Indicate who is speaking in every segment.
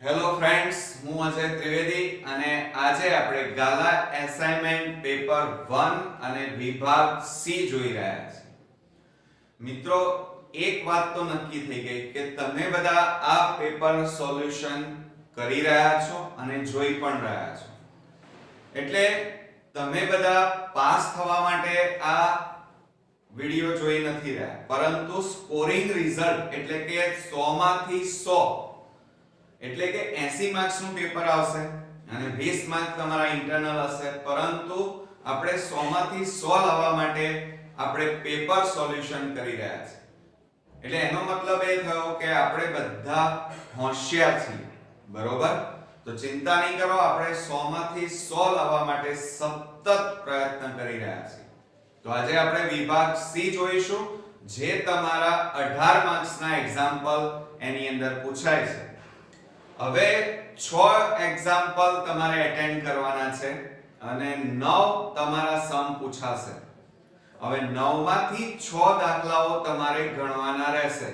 Speaker 1: Hello friends, હું અજય ત્રિવેદી અને આજે આપણે ગાલા એસાઇનમેન્ટ પેપર 1 અને વિભાગ સી જોઈ રહ્યા છીએ. મિત્રો, એક વાત તો નક્કી થઈ ગઈ કે તમે બધા આ પેપર સોલ્યુશન કરી રહ્યા છો અને જોઈ પણ રહ્યા છો. એટલે તમે બધા પાસ થવા માટે આ વિડિયો જોઈ નથી રહ્યા, પરંતુ સ્કોરિંગ રિઝલ્ટ એટલે કે 100 માંથી 100 એટલે કે 80 માર્ક્સ નું પેપર આવશે અને 20 માર્ક તમારા ઇન્ટરનલ હશે, પરંતુ આપણે 100 માંથી 100 લાવવા માટે આપણે પેપર સોલ્યુશન કરી રહ્યા છીએ. એટલે એનો મતલબ એ થયો કે આપણે બધા હોશિયાર છીએ, બરોબર? તો ચિંતા નહીં કરો, આપણે 100 માંથી 100 લાવવા માટે સતત પ્રયત્ન કરી રહ્યા છીએ. તો આજે આપણે વિભાગ સી જોઈશું, જે તમારા 18 માર્ક્સના એક્ઝામ્પલ એની અંદર પૂછાય છે. હવે 6 એક્ઝામ્પલ તમારે અટેન્ડ કરવાના છે અને 9 તમારા સમ પૂછાશે. હવે 9 માંથી 6 દાખલાઓ તમારે ગણવાના રહેશે,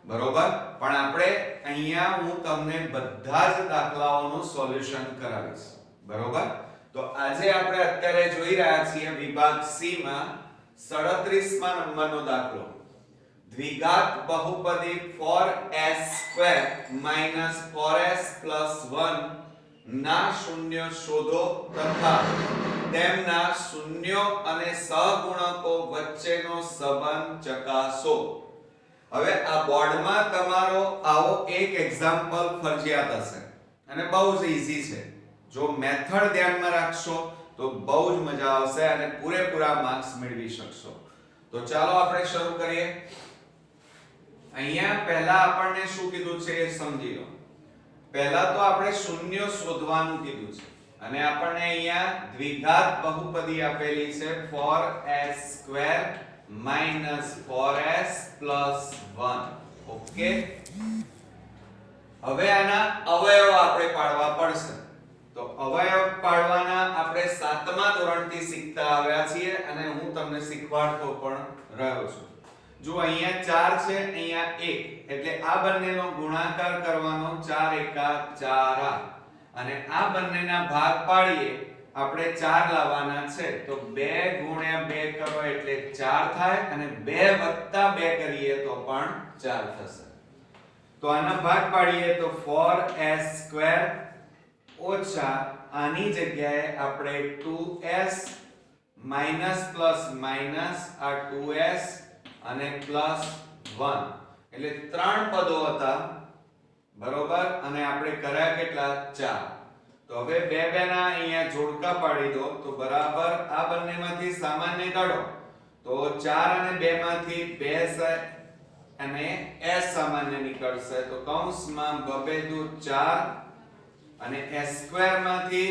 Speaker 1: બરોબર? પણ આપણે અહીંયા હું તમને બધા જ દાખલાઓનું સોલ્યુશન કરાવીશ, બરોબર? તો આજે આપણે અત્યારે જોઈ રહ્યા છીએ વિભાગ સી માં 37મા નંબરનો દાખલો. દ્વિઘાત બહુપદી 4s² - 4s + 1 ના શૂન્ય શોધો તથા તેમના શૂન્યો અને સહગુણકો વચ્ચેનો સંબંધ ચકાસો. હવે આ બોર્ડમાં તમારો આવો એક એક્ઝામ્પલ ફરજિયાત હશે અને બહુ જ ઈઝી છે. જો મેથડ ધ્યાનમાં રાખશો તો બહુ જ મજા આવશે અને પૂરેપૂરા માર્ક્સ મેળવી શકશો. તો ચાલો આપણે શરૂ કરીએ. અહીંયા પહેલા આપણને શું કીધું છે એ સમજી લો. પહેલા તો આપણે શૂન્ય શોધવાનું કીધું છે અને આપણને અહીંયા દ્વિઘાત બહુપદી આપેલી છે 4s² - 4s + 1. ઓકે, હવે આના અવયવ આપણે પાડવા પડશે. તો અવયવ પાડવાના આપણે 7મા ધોરણથી શીખતા આવ્યા છીએ અને હું તમને શીખવાડતો પણ રહ્યો છું. જો અહીંયા 4 છે, અહીંયા 1, એટલે આ બંનેનો ગુણાકાર કરવાનો 4 એકા 4 અને આ બંનેના ભાગ પાડીએ આપણે 4 લાવવાના છે. તો 2 × 2 કરો એટલે 4 થાય અને 2 + 2 કરીએ તો પણ 4 થશે. તો આના ભાગ પાડીએ તો 4s² ઓછા આની જગ્યાએ આપણે 2s માઈનસ પ્લસ માઈનસ આ 2s અને +1 એટલે 3 પદો હતા, બરોબર? અને આપણે કર્યા કેટલા? 4. તો હવે 2 ના અહીંયા જોડકા પાડી દો તો બરાબર આ બંનેમાંથી સામાન્ય કાઢો તો 4 અને 2 માંથી 2 અને s સામાન્ય નીકળશે. તો કૌંસમાં 2 × 2 = 4 અને s² માંથી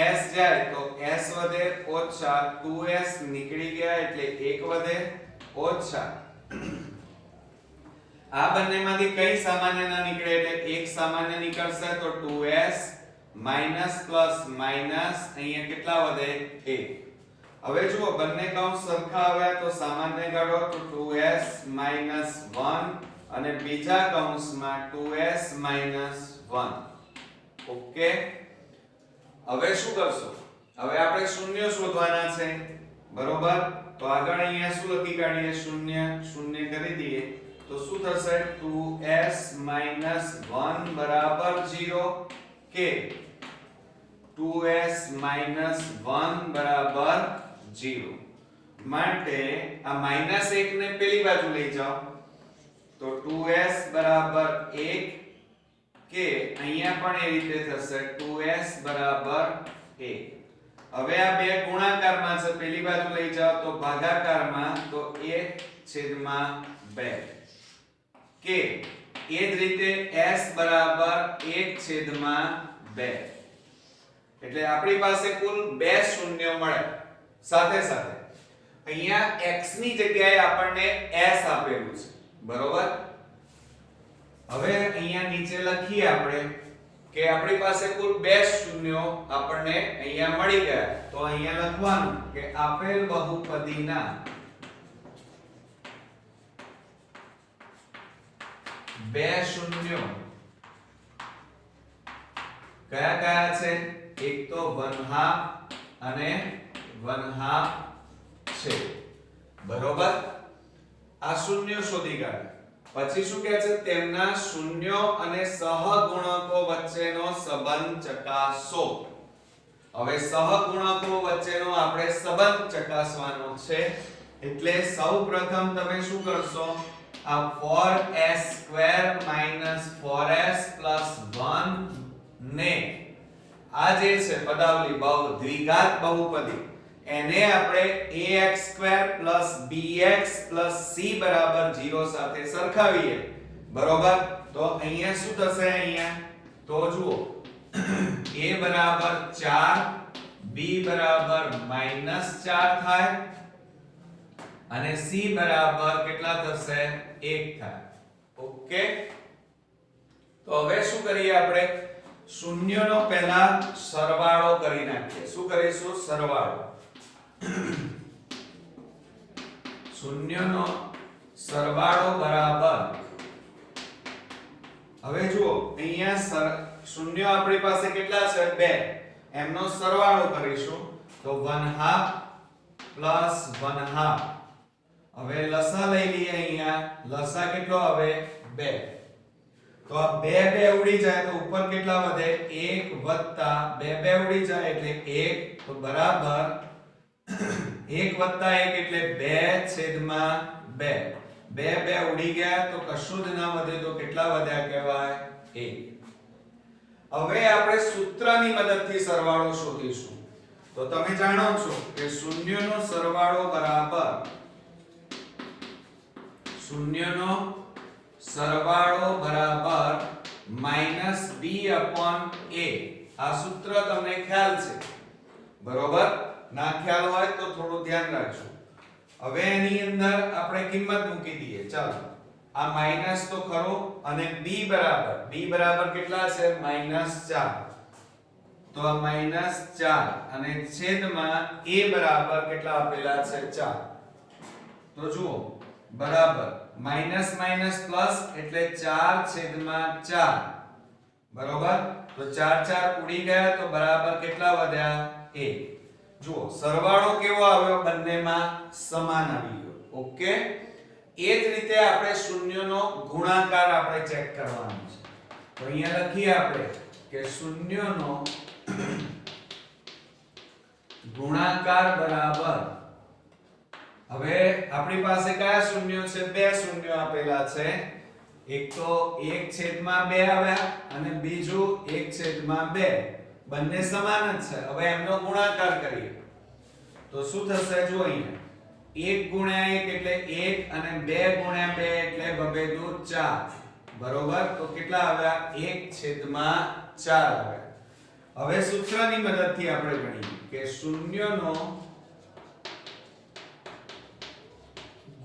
Speaker 1: s જાય તો s વધે ઓછા 2s નીકળી ગયા એટલે 1 વધે ઓછા આ બંનેમાંથી કઈ સામાન્ય ના નીકળે એટલે 1 સામાન્ય નીકળશે. તો 2s માઈનસ પ્લસ માઈનસ અહીંયા કેટલા વધે? 1. હવે જુઓ બંને કૌંસ સરખા આવ્યા તો સામાન્ય કાઢો તો 2s - 1 અને બીજા કૌંસમાં 2s - 1. ઓકે, હવે શું કરશો? હવે આપણે શૂન્ય શોધવાના છે, બરોબર? તો આગળ અહીંયા શું લખી કાઢીએ? શૂન્ય શૂન્ય કરી દઈએ તો શું થશે? 2s - 1 = 0 કે 2s - 1 = 0. માટે આ -1 ને પેલી બાજુ લઈ જાઓ તો 2s = 1 કે અહીંયા પણ એ રીતે થશે 2s = 1. હવે આ બે ગુણાકારમાં છે, પેલી બાજુ લઈ જાઓ તો ભાગાકારમાં તો 1/2 કે એ જ રીતે s = 1/2. એટલે આપણી પાસે કુલ 2 શૂન્ય મળે. સાથે સાથે અહીંયા x ની જગ્યાએ આપણને s આપેલું છે, બરોબર? હવે અહીંયા નીચે લખીએ આપણે કે આપણી પાસે કુલ 2 શૂન્યો આપણને અહીંયા મળી ગયા. તો અહીંયા લખવાનું કે આપેલ બહુપદીના 2 શૂન્યો કયા કયા છે? એક તો 1/2 અને 1/2 છે, બરોબર. આ શૂન્ય શોધી કાઢો. પછી શું કહે છે? તેમના શૂન્યો અને સહગુણકો વચ્ચેનો સંબંધ ચકાસો. હવે સહગુણકો વચ્ચેનો આપણે સંબંધ ચકાસવાનો છે, એટલે સૌપ્રથમ તમે શું કરશો? આ 4s² - 4s + 1 ને આ જે છે પદાવલી દ્વિઘાત બહુપદી, એને આપણે ax² + bx + c = 0 સાથે સરખાવીએ, બરોબર. તો અહીંયા શું થશે? અહીંયા તો જુઓ, a = 4, b = -4 થાય અને c બરાબર કેટલા થશે? 1 થાય. ઓકે. તો હવે શું કરીએ આપણે? શૂન્યનો પહેલા સરવાળો કરી નાખીએ. શું કરીશું? સરવાળો. શૂન્યનો સરવાળો બરાબર, હવે જુઓ અહીંયા શૂન્ય આપણી પાસે કેટલા છે? 2. એમનો સરવાળો કરીશું તો 1/2 + 1/2. હવે લસા લઈ લઈએ. અહીંયા લસા કેટલો આવે? 2. તો આ 2 ઉડી જાય તો ઉપર કેટલા વધે? 1 + 2 ઉડી જાય એટલે 1, તો બરાબર 1 + 1 એટલે 2/2. 2 ઉડી ગયા તો કશું જ ના વધે, તો કેટલા વધ્યા કહેવાય? 1. હવે આપણે સૂત્રની મદદથી સરવાળો શોધીશું. તો તમે જાણો છો કે શૂન્યનો સરવાળો બરાબર -b/a. આ સૂત્ર તમને ખ્યાલ છે, બરોબર. ના ખ્યાલ હોય તો થોડું ધ્યાન રાખજો. હવે એની અંદર આપણે કિંમત મૂકી દઈએ. ચાલો, આ માઈનસ તો ખરો, અને b બરાબર કેટલા છે? -4. તો આ -4 અને છેદમાં a બરાબર કેટલા આપેલા છે? 4. તો જુઓ બરાબર માઈનસ માઈનસ પ્લસ એટલે 4/4, બરોબર. તો 4 ઉડી ગયા તો બરાબર કેટલા વધ્યા? 1. જુઓ સરવાળો કેવો આવ્યો? બંનેમાં સમાન આવી ગયો. ઓકે. એ જ રીતે આપણે શૂન્યનો ગુણાકાર આપણે ચેક કરવાનો છે. તો અહીંયા લખીએ આપણે કે શૂન્યનો ગુણાકાર બરાબર, હવે આપણી પાસે કયા શૂન્યો છે? 2 શૂન્યો આપેલા છે. એક તો 1/2 આવ્યા અને બીજું 1/2. બંને સમાન જ છે. હવે એમનો ગુણાકાર કરીએ તો શું થશે? જો અહીંયા 1 × 1 એટલે 1 અને 2 × 2 એટલે 2 × 4, બરોબર. તો કેટલા આવ્યા? 1/4 આવ્યા. હવે સૂત્રની મદદથી આપણે ગણીએ કે શૂન્યનો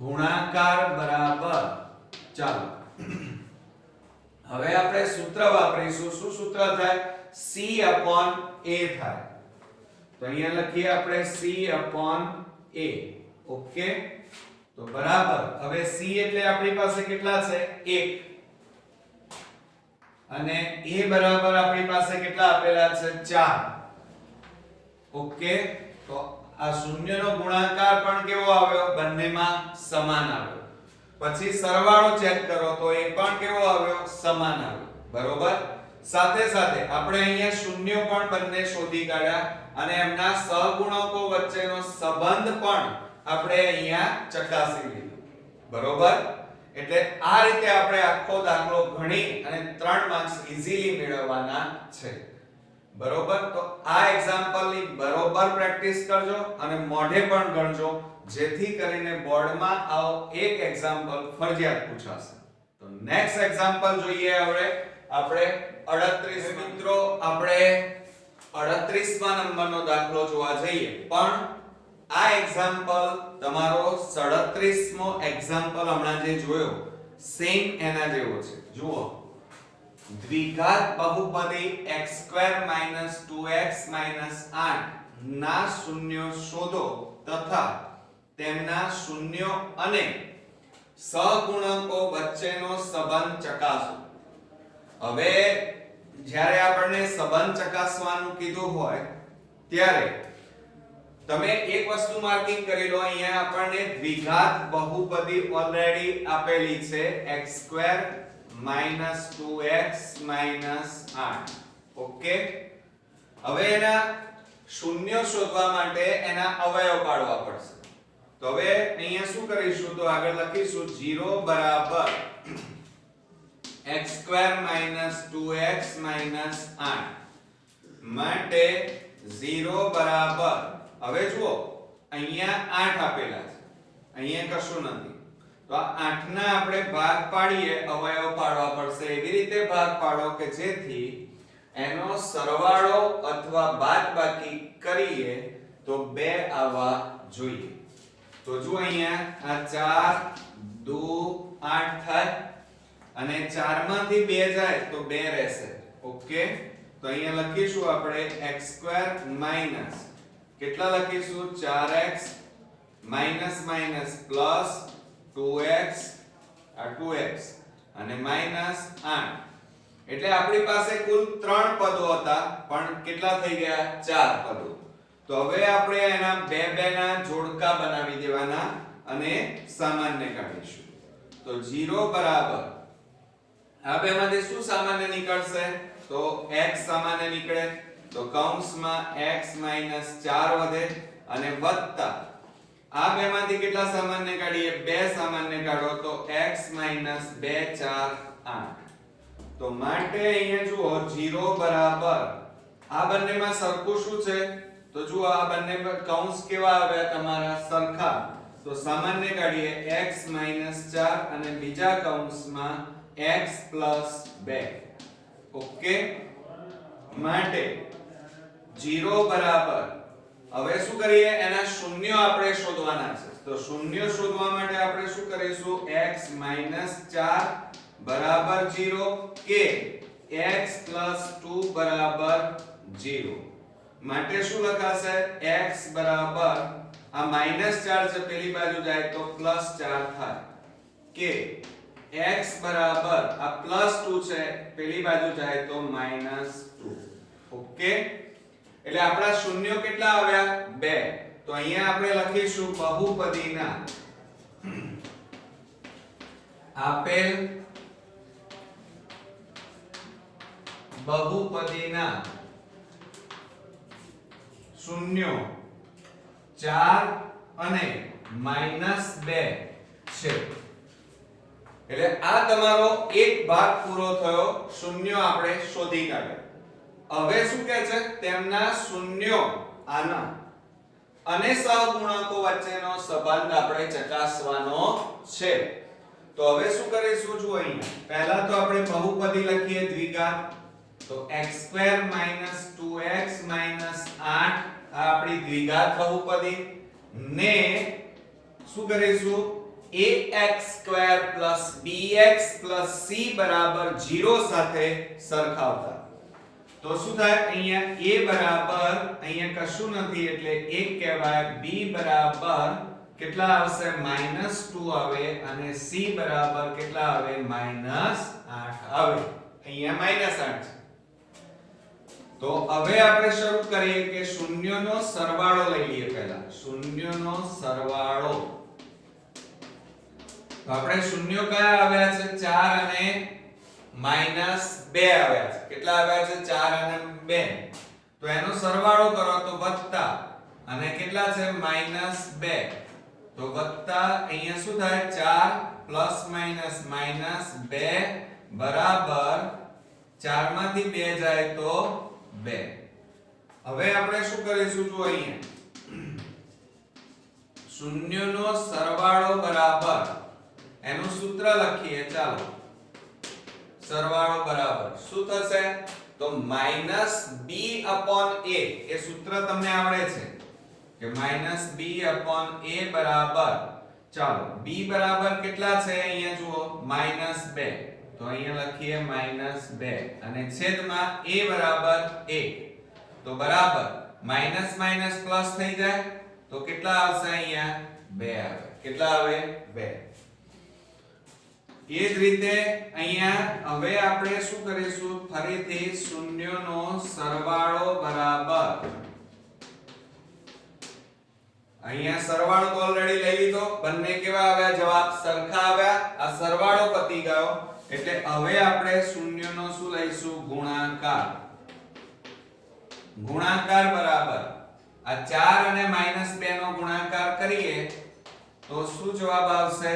Speaker 1: ગુણાકાર બરાબર, ચાલો હવે આપણે સૂત્ર વાપરીશું. શું સૂત્ર થાય? c/a થાય. તો અહીંયા લખીએ આપણે c/a. ઓકે. તો બરાબર, હવે c એટલે આપણી પાસે કેટલા છે? 1 અને a બરાબર આપણી પાસે કેટલા આપેલા છે? 4. ઓકે. તો આ શૂન્યનો ગુણાકાર પણ કેવો આવ્યો? બંનેમાં સમાન આવ્યો. પછી સરવાળો ચેક કરો તો એ પણ કેવો આવ્યો? સમાન આવ્યો, બરોબર. સાથે સાથે આપણે અહીંયા શૂન્ય પણ બંને શોધી કાઢ્યા અને એમના સહગુણકો વચ્ચેનો સંબંધ પણ આપણે અહીંયા ચકાસી લીધો, બરોબર. એટલે આ રીતે આપણે આખો દાખલો ગણી અને 3 માર્ક્સ ઈઝીલી મેળવવાના છે, બરોબર. તો આ એક્ઝામ્પલ ની બરોબર પ્રેક્ટિસ કરજો અને મોઢે પણ ગણજો, જેથી કરીને બોર્ડમાં આવો એક એક્ઝામ્પલ ફરજિયાત પૂછાશે. તો નેક્સ્ટ એક્ઝામ્પલ જોઈએ. હવે આપણે 38 મિત્રો, આપણે 38મા નંબરનો દાખલો જોવા જઈએ. પણ આ એક્ઝામ્પલ તમારો 37મો એક્ઝામ્પલ હમણાં જે જોયો સેમ એના જેવો છે. જુઓ, દ્વિઘાત બહુપદી x² - 2x - 8 ના શૂન્યો શોધો તથા તેમના શૂન્યો અને સહગુણકો વચ્ચેનો સંબંધ ચકાસો. હવે જ્યારે આપણને સંબંધ ચકાસવાનું કીધું હોય ત્યારે તમે એક વસ્તુ માર્કિંગ કરી લો, અહીંયા આપણને દ્વિઘાત બહુપદી ઓલરેડી આપેલી છે x² - 2x - 8. ઓકે, હવે એના શૂન્ય શોધવા માટે એના અવયવ પાડવા પડશે. તો હવે અહીંયા શું કરીશું, તો આગળ લખીશું 0 બરાબર x² - 2x - 8 માટે 0 બરાબર, હવે જુઓ અહીંયા 8 આપેલા છે, અહીંયા કશું નથી, તો આ 8 ના આપણે ભાગ પાડીએ, અવયવ પાડવા પડશે. એવી રીતે ભાગ પાડો કે જેથી એનો સરવાળો અથવા બાદબાકી કરીએ તો 2 આવવા જોઈએ. તો જો અહીંયા આ 4 2 8 થાય અને 4 માંથી 2 જાય તો 2 રહેશે. ઓકે, તો અહીંયા લખીશું આપણે x² માઈનસ કેટલા લખીશું 4x minus minus plus 2x આ 2x અને માઈનસ 8. એટલે આપણી પાસે કુલ 3 પદો હતા પણ કેટલા થઈ ગયા 4 પદો. તો હવે આપણે એના બે ના જોડકા બનાવી દેવાના અને સામાન્ય કાઢીશું. તો 0 બરાબર આ બેમાંથી શું સામાન્ય નીકળશે, તો x સામાન્ય નીકળે, તો કૌંસમાં x 4 વધે અને વત્તા આ બેમાંથી કેટલા સામાન્ય કાઢીએ 2 સામાન્ય કાઢો તો x 2 4 8. તો માટે અહીંયા જુઓ 0 બરાબર આ બંનેમાં સરખું શું છે, તો જુઓ આ બંને કૌંસ કેવા આવ્યા તમારા સરખા, તો સામાન્ય કાઢીએ x 4 અને બીજા કૌંસમાં x 2. ઓકે, માટે 0 બરાબર હવે શું કરીએ, એના શૂન્યો આપણે શોધવાના છે. તો શૂન્ય શોધવા માટે આપણે શું કરીશું, x 4 બરાબર 0 કે x 2 બરાબર 0. માટે શું લખાશે, x બરાબર આ -4 છે પેલી બાજુ જાય તો +4 થાય કે x બરાબર આ +2 છે પેલી બાજુ જાય તો -2. ઓકે, એટલે આપણા શૂન્યો કેટલા આવ્યા 2. તો અહીંયા આપણે લખીશું બહુપદીના આપેલ બહુપદીના શૂન્યો 4 અને -2 છે. એટલે આ તમારો એક ભાગ પૂરો થયો, શૂન્યો આપણે શોધી કાઢ્યા. હવે શું કહે છે, તેમના શૂન્યો આના અને સહગુણકો વચ્ચેનો સંબંધ આપણે ચકાસવાનો છે. તો હવે શું કરીશું, જુઓ અહીંયા પહેલા તો આપણે બહુપદી લખીએ દ્વિઘાત, તો x² - 2x - 8 આ આપણી દ્વિઘાત બહુપદી ને શું કરીશું ax² + bx + c બરાબર 0 સાથે સરખાવતા. તો શું થાય, અહીંયા a બરાબર અહીંયા કશું નથી એટલે 1 કહેવાય, b બરાબર કેટલા આવશે -2 આવે અને c બરાબર કેટલા આવે -8 આવે. અહીંયા -8 છે. તો હવે આપણે શરૂ કરીએ કે શૂન્યનો સરવાળો લઈ લઈએ. પહેલા શૂન્યનો સરવાળો, તો આપણે શૂન્યો કયા આવ્યા છે 4 અને -2 આવ્યા છે. કેટલા આવ્યા છે 4 અને 2. તો એનો સરવાળો કરો તો વત્તા અને કેટલા છે -2. તો વત્તા અહીંયા શું થાય 4 ± -2 બરાબર 4 માંથી 2 જાય તો 2. હવે આપણે શું કરીશું, જો અહીંયા શૂન્યનો સરવાળો બરાબર એનું સૂત્ર લખીએ. ચાલો, સરવાળો બરાબર શું થશે, તો -b/a. એ સૂત્ર તમને આવડે છે કે -b/a બરાબર, ચાલો b બરાબર કેટલા છે અહીંયા જુઓ -2. તો અહીંયા લખીએ -2 અને છેદમાં a બરાબર 1. તો બરાબર માઈનસ માઈનસ પ્લસ થઈ જાય તો કેટલા આવશે અહીંયા 2 આવે. કેટલા આવે 2. એ જ રીતે અહીંયા હવે આપણે શું કરીશું, ફરીથી શૂન્યનો સરવાળો બરાબર, અહીંયા સરવાળો તો ઓલરેડી લઈ લીધો, બંને કેવા આવ્યા, જવાબ સરખા આવ્યા, આ સરવાળો પતી ગયો, એટલે હવે આપણે શૂન્યનો શું લઈશું, ગુણાકાર. ગુણાકાર બરાબર આ 4 અને -2 નો ગુણાકાર કરીએ તો શું જવાબ આવશે,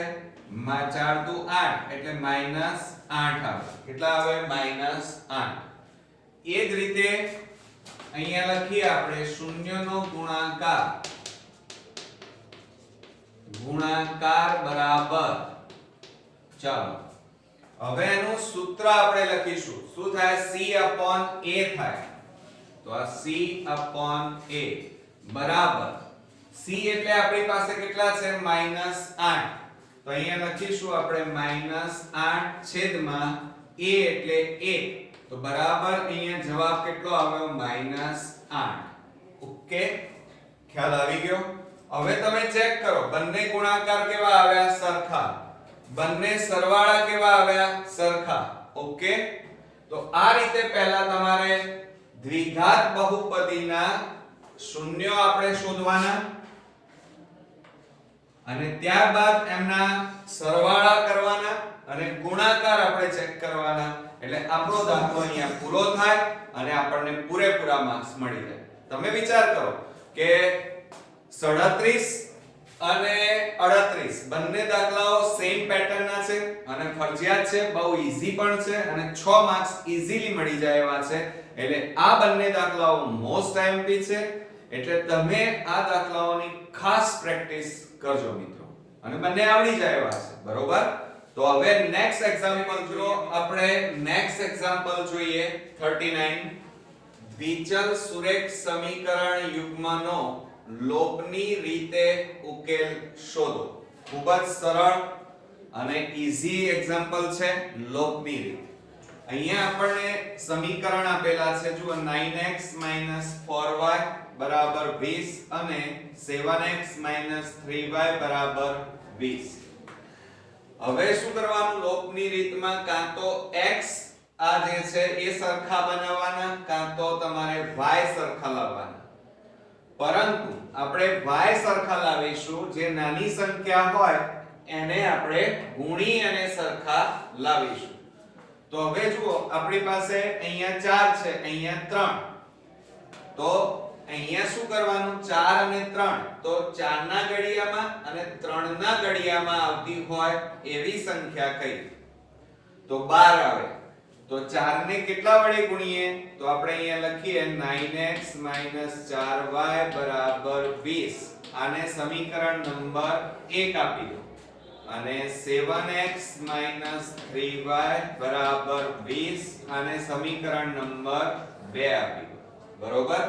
Speaker 1: 4 દુ 8 એટલે -8 આવે. કેટલા આવે, -8. એ જ રીતે અહીંયા લખીએ આપણે શૂન્યનો ગુણાકાર. ગુણાકાર બરાબર, ચાલો હવે એનું સૂત્ર આપણે લખીશું. શું થાય, C/A થાય. તો આ C/A બરાબર, C એટલે આપણી પાસે કેટલા છે, -8. તો અહીંયા લખીશું આપણે -8 છેદમાં A એટલે 1. તો બરાબર અહીંયા જવાબ કેટલો આવ્યો, -8. ઓકે, ખ્યાલ આવી ગયો. હવે તમે ચેક કરો, બંને ગુણાકાર કેવા આવ્યા, સરખા. બંને સરવાળા કેવા આવ્યા, સરખા. ઓકે, તો આ રીતે પહેલા તમારે દ્વિઘાત બહુપદીના શૂન્યો આપણે શોધવાના અને ત્યારબાદ એમના સરવાળા કરવાના અને ગુણાકાર આપણે ચેક કરવાના. એટલે આપણો દાખલો અહીંયા પૂરો થાય અને આપણને પૂરેપૂરા માર્ક્સ મળી જાય. તમે વિચાર કરો કે 37 અને 38 બંને દાખલાઓ સેમ પેટર્નના છે અને ફરજિયાત છે, બહુ ઈઝી પણ છે અને 6 માર્ક્સ ઈઝીલી મળી જાય એવા છે. એટલે આ બંને દાખલાઓ મોસ્ટ આઈએમપી છે. એટલે તમે આ દાખલાઓની ખાસ પ્રેક્ટિસ કરજો મિત્રો, અને બંને આવડી જાય એવા છે, બરોબર. તો હવે નેક્સ્ટ એક્ઝામ્પલ જો આપણે નેક્સ્ટ એક્ઝામ્પલ જોઈએ 39. દ્વિચલ સુરેખ સમીકરણ યુગ્મનો લોપની રીતે ઉકેલ શોધો. ખૂબ જ સરળ અને ઈઝી એક્ઝામ્પલ છે લોપની રીત. અહીંયા આપણને સમીકરણ આપેલા છે, જુઓ 9x 4y બરાબર 20 અને 7x 3y બરાબર 20. હવે શું કરવાનું, લોપની રીતમાં કાં તો x આ જે છે એ સરખા બનાવવાના, કાં તો તમારે y સરખા લાવવાના. પરંતુ આપણે y સરખા લાવીશું, જે નાની સંખ્યા હોય એને આપણે ગુણી અને સરખા લાવીશું. તો હવે જુઓ, આપણી પાસે અહીંયા 4 છે, અહીંયા 3. તો અહીંયા શું કરવાનું, 4 અને 3, તો 4 ના ઘડિયામાં અને 3 ના ઘડિયામાં આવતી હોય એવી સંખ્યા કઈ, તો 12 આવે. તો 4 ને કેટલા વડે ગુણીએ, તો આપણે અહીંયા લખીએ 9x 4y બરાબર 20. આને સમીકરણ નંબર 1 આપી દો. અને 7x 3y બરાબર 20 આને સમીકરણ નંબર 2 આપી દો, બરોબર.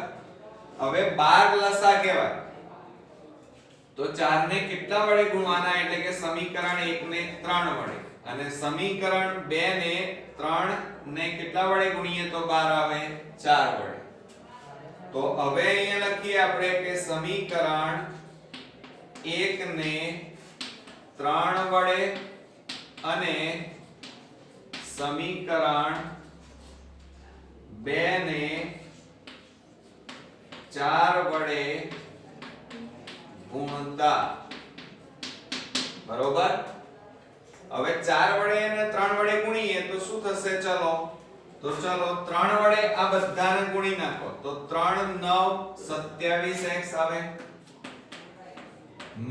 Speaker 1: હવે 12 લસા કહેવાય. તો 4 ને કેટલા વડે ગુણવાના, એટલે કે સમીકરણ 1 ને 3 વડે અને સમીકરણ 2 ને 3 ને કેટલા વડે ગુણીએ તો 12 આવે, 4 વડે. તો હવે અહીંયા લખીએ આપણે કે સમીકરણ 1 ને 3 વડે અને સમીકરણ 2 ને 4 વડે ગુણતા, બરોબર. હવે 4 વડે અને 3 વડે ગુણીએ તો શું થશે, ચલો 3 વડે આ બધાને ગુણી નાખો તો 3 9 27x આવે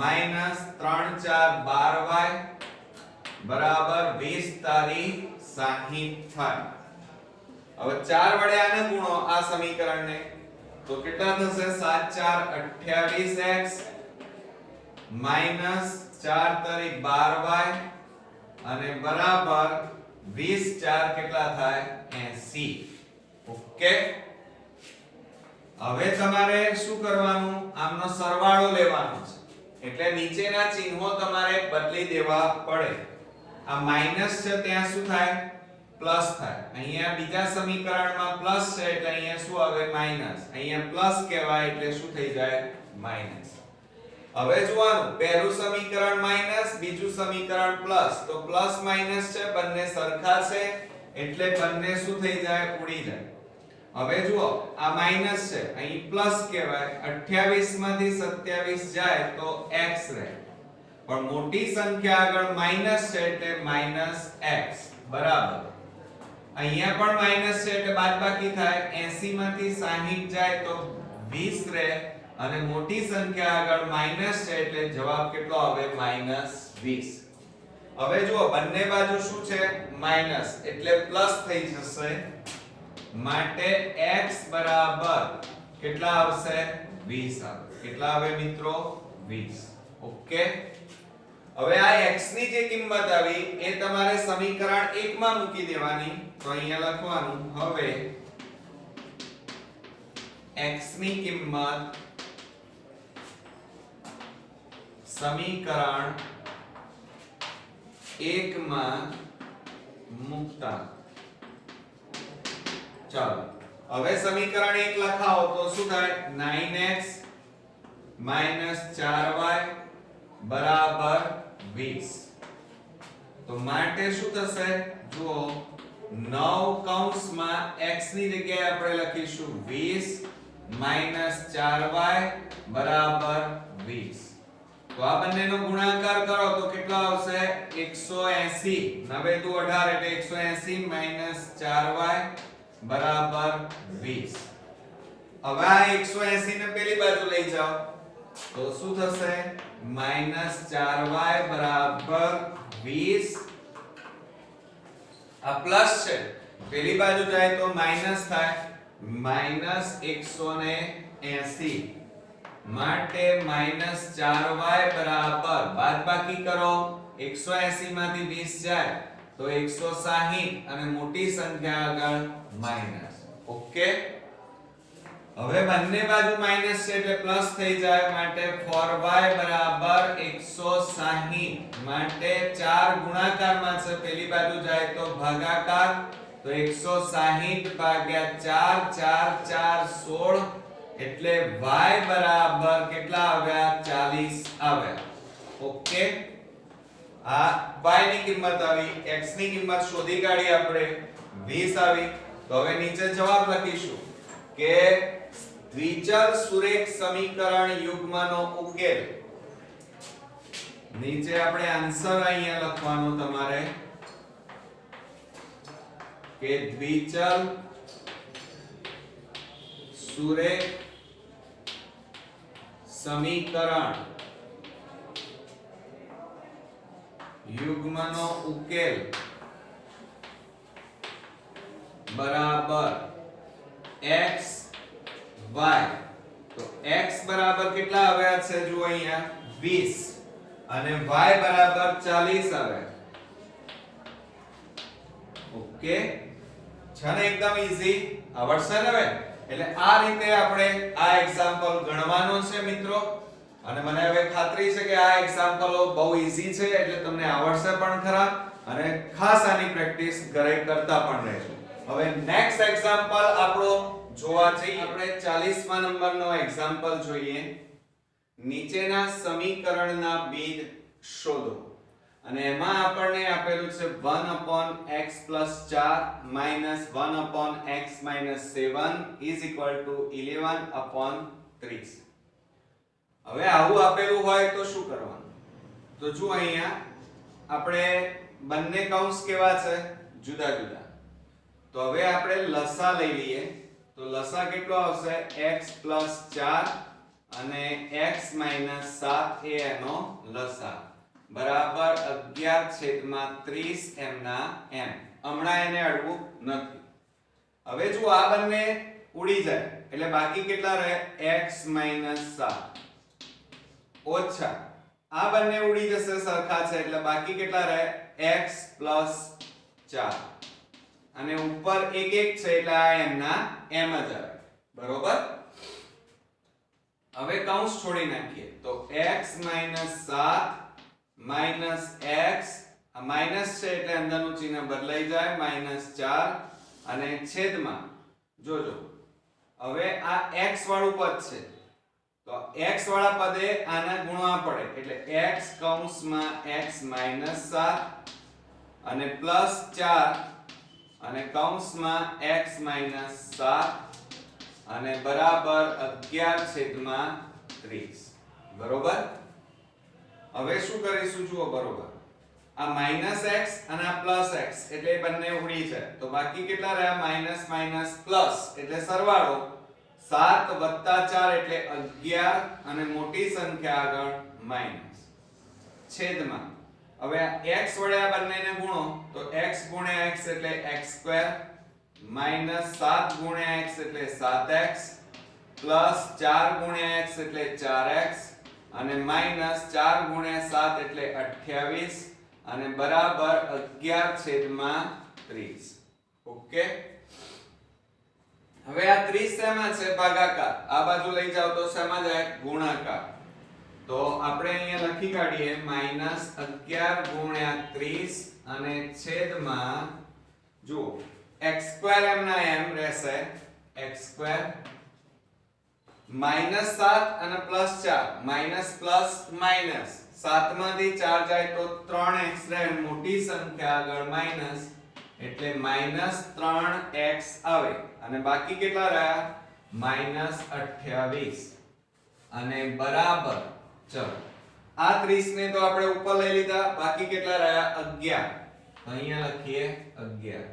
Speaker 1: માઈનસ 3 4 12y બરાબર 20 તારી 60 થાય. હવે 4 વડે આને ગુણો આ સમીકરણને તો કેટલા થશે, 7 4 28x માઈનસ 4 તારી 12y અને બરાબર 20 4 કેટલા થાય, 80. ઓકે, હવે તમારે શું કરવાનું, આમનો સરવાળો લેવાનો છે. એટલે નીચેના ચિહ્નો તમારે બદલી દેવા પડે. આ માઈનસ છે ત્યાં શું થાય, પ્લસ થાય. અહીંયા બીજા સમીકરણમાં પ્લસ છે એટલે અહીંયા શું આવે, માઈનસ. અહીંયા પ્લસ કહેવાય એટલે શું થઈ જાય, માઈનસ. હવે જોવાનું પહેલું સમીકરણ માઈનસ બીજું સમીકરણ પ્લસ તો પ્લસ માઈનસ છે બંને સરખા છે એટલે બંને શું થઈ જાય ઉડી જાય હવે જુઓ આ માઈનસ છે અહીં પ્લસ કહેવાય 28 માંથી 27 જાય તો x રહે પણ મોટી સંખ્યા આગળ માઈનસ છે એટલે -x બરાબર અહીંયા પણ માઈનસ છે એટલે બાદબાકી થાય 80 માંથી 60 જાય તો 20 રહે અને મોટી સંખ્યા આગળ માઈનસ છે એટલે જવાબ કેટલો આવે -20 હવે જુઓ બંને બાજુ શું છે માઈનસ એટલે પ્લસ થઈ જશે માટે x બરાબર કેટલા આવશે 20 આવે કેટલા આવે મિત્રો 20 ઓકે હવે આ x ની જે કિંમત આવી એ તમારે સમીકરણ 1 માં મૂકી દેવાની તો અહીંયા લખવાનું હવે x ની કિંમત સમીકરણ 1 માં મૂકતા ચાલો હવે સમીકરણ 1 લખાવો તો શું થાય 9x 4y બરાબર 20 તો માટે શું થશે જુઓ 9 કૌંસમાં x ની જગ્યાએ આપણે લખીશું 20 4y બરાબર 20 તો આ બંનેનો ગુણાકાર કરો તો કેટલો આવશે 180 9 દુ 18 એટલે 180 4y બરાબર 20 હવે આ 180 ને પેલી બાજુ લઈ જાઓ તો શું થશે -4y બરાબર 20 આ પ્લસ છે પેલી બાજુ જાય તો માઈનસ થાય -180 માટે -4y બરાબર બાદબાકી કરો 180 માંથી 20 જાય તો 160 અને મોટી સંખ્યા આગળ માઈનસ ઓકે હવે બંને બાજુ માઈનસ છે એટલે પ્લસ થઈ જાય માટે 4y બરાબર 160 માટે 4 ગુણાકારમાં છે પેલી બાજુ જાય તો ભાગાકાર તો 160 ભાગ્યા 4 4 4 16 એટલે y બરાબર કેટલા આવ્યા 40 આવ્યા ઓકે આ y ની કિંમત આવી x ની કિંમત શોધી કાઢી આપણે 20 આવી તો હવે નીચે જવાબ લખીશું કે દ્વિચલ સુરેખ સમીકરણ યુગ્મનો ઉકેલ નીચે આપણે આન્સર અહીંયા લખવાનું તમારે કે દ્વિચલ સુરેખ સમીકરણ યુગ્મનો ઉકેલ બરાબર x y તો x બરાબર કેટલા આવ્યા છે જો અહીંયા 20 અને y બરાબર 40 આવે ઓકે છે ને એકદમ ઈઝી આવડશે ને હવે એટલે આ રીતે આપણે આ એક્ઝામ્પલ ગણવાનો છે મિત્રો અને મને હવે ખાતરી છે કે આ એક્ઝામ્પલો બહુ ઈઝી છે એટલે તમને આવડશે પણ ખરા અને ખાસ આની પ્રેક્ટિસ ઘરે કરતા પણ રહેજો હવે નેક્સ્ટ એક્ઝામ્પલ આપણો જોવા જઈએ આપણે 40મા નંબરનો એક્ઝામ્પલ જોઈએ નીચેના સમીકરણના બીજ શોધો અને એમાં આપણને આપેલું છે 1/x + 4 - 1/x - 7 = 11/30 હવે આવું આપેલું હોય તો શું કરવાનું તો જો અહીંયા આપણે બંને કૌંસ કેવા છે જુદા જુદા તો હવે આપણે લસા લઈ લઈએ તો લસા કેટલો આવશે x + 4 અને x - 7 એ એનો લસા બરાબર 11/30 m ના m હમણાં એને અડવું નથી હવે જો આ બંને ઉડી જાય એટલે બાકી કેટલા રહે x - 7 ઓછા આ બંને ઉડી જશે સરખા છે એટલે બાકી કેટલા રહે x + 4 અને ઉપર એક એક છે એટલે આ m ના m જ આવે બરોબર હવે કૌંસ છોડી નાખીએ તો x - 7 માઈનસ x આ માઈનસ છે એટલે અંદરનું ચિહ્ન બદલાઈ જાય -4 અને છેદમાં જોજો હવે આ x વાળું પદ છે તો x વાળા પદે આના ગુણવા પડે એટલે x કૌંસમાં x - 7 અને +4 અને કૌંસમાં x - 7 અને બરાબર 11/30 બરોબર. હવે શું કરીશું જુઓ બરોબર આ -x અને આ +x એટલે એ બંને ઉડી જાય તો બાકી કેટલા રહ્યા માઈનસ માઈનસ પ્લસ એટલે સરવાળો 7 + 4 એટલે 11 અને મોટી સંખ્યા આગળ માઈનસ છેદમાં હવે આ x વડે આ બંનેને ગુણો તો x * x એટલે x² -7 * x એટલે 7x +4 * x એટલે 4x અને -4 * 7 એટલે 28 અને બરાબર 11/30. ઓકે. હવે આ 30 શેમાં છે ભાગાકાર આ બાજુ લઈ જાવ તો શેમાં જાય ગુણાકાર તો આપણે અહીંયા લખી કાઢીએ -11 * 30 અને છેદમાં જુઓ x² m ના m રહેશે x² -7 અને +4 માઈનસ પ્લસ માઈનસ 7 માંથી 4 જાય તો 3x રહે મોટી સંખ્યા આગળ માઈનસ એટલે -3x આવે અને બાકી કેટલા રહ્યા -28 અને બરાબર ચલો આ 30 ને તો આપણે ઉપર લઈ લીધા બાકી કેટલા રહ્યા 11 તો અહીંયા લખીએ 11.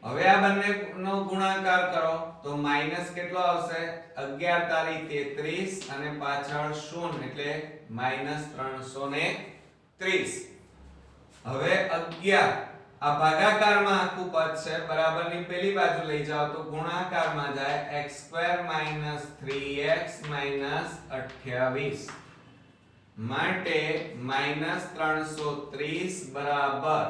Speaker 1: હવે આ બંનેનો ગુણાકાર કરો તો માઈનસ કેટલો આવશે 11 તારી 33 અને પાછળ 0 એટલે -330. હવે 11 આ ભાગાકારમાં આખું પદ છે બરાબરની પેલી બાજુ લઈ જાઓ તો ગુણાકારમાં જાય x² - 3x - 28 માટે -330 બરાબર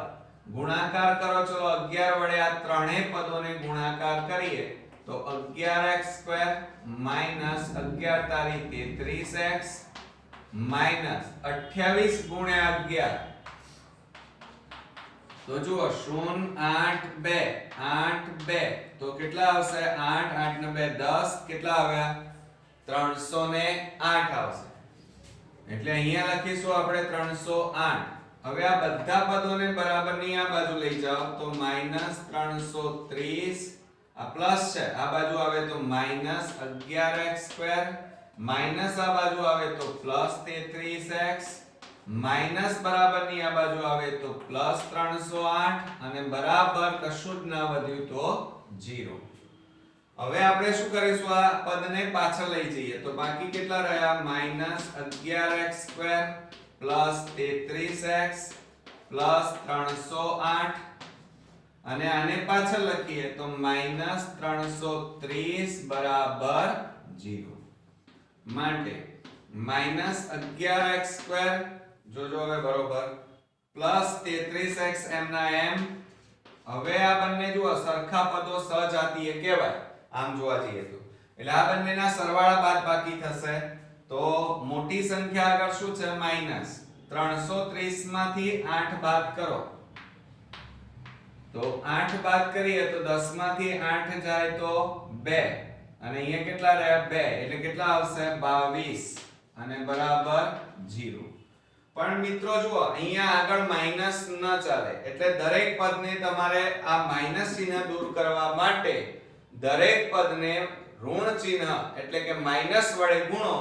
Speaker 1: ગુણાકાર કરો ચલો 11 વડે આ ત્રણેય પદોને ગુણાકાર કરીએ તો 11x² -11 તારી 33x -28 * 11 તો જુઓ 0 8 2 8 2 તો કેટલા આવશે 8 8 ને 2 10 કેટલા આવ્યા 308 આવશે એટલે અહીંયા લખીશું આપણે 308. હવે આ બધા પદોને બરાબરની આ બાજુ લઈ જાઓ તો -330 આ પ્લસ છે આ બાજુ આવે તો -11x² માઈનસ આ બાજુ આવે તો +33x માઈનસ બરાબરની આ બાજુ આવે તો +308 અને બરાબર કશું જ ન વધ્યું તો 0. હવે આપણે શું કરીશું આ પદને પાછળ લઈ જઈએ તો બાકી કેટલા રહ્યા -11x² +33x +308 અને આને પાછળ લખીએ તો -330 બરાબર 0 માટે -11x² જોજો હવે બરોબર +33x m ના m. હવે આ બંને જુઓ સરખા પદો સહજાતીય કહેવાય આમ જોવા જઈએ તો એટલે આ બંનેના સરવાળા બાદબાકી થશે તો મોટી સંખ્યા આગળ શું છે માઈનસ 330 માંથી 8 બાદ કરો તો 8 બાદ કરીએ તો 10 માંથી 8 જાય તો 2 અને અહીંયા કેટલા રહ્યા 2 એટલે કેટલા આવશે 22 અને બરાબર 0. પણ મિત્રો જુઓ અહીંયા આગળ માઈનસ ન ચાલે એટલે દરેક પદને તમારે આ માઈનસ ચિહ્ન દૂર કરવા માટે દરેક પદને ઋણ ચિહ્ન એટલે કે માઈનસ વડે ગુણો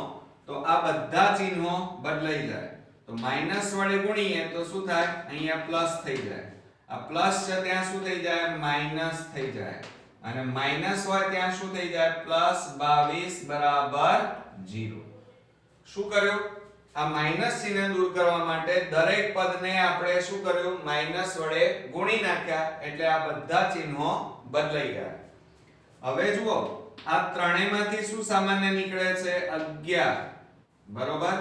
Speaker 1: તો આ બધા ચિહ્નો બદલાઈ જાય તો માઈનસ વડે ગુણીએ તો શું થાય અહીંયા પ્લસ થઈ જાય આ પ્લસ છે ત્યાં શું થઈ જાય માઈનસ થઈ જાય અને માઈનસ હોય ત્યાં શું થઈ જાય +22 બરાબર 0. શું કર્યું આ માઈનસ ચિહ્ન દૂર કરવા માટે દરેક પદને આપણે શું કર્યું માઈનસ વડે ગુણી નાખ્યા એટલે આ બધા ચિહ્નો બદલાઈ ગયા. હવે જુઓ આ ત્રણેયમાંથી શું સામાન્ય નીકળે છે 11 બરોબર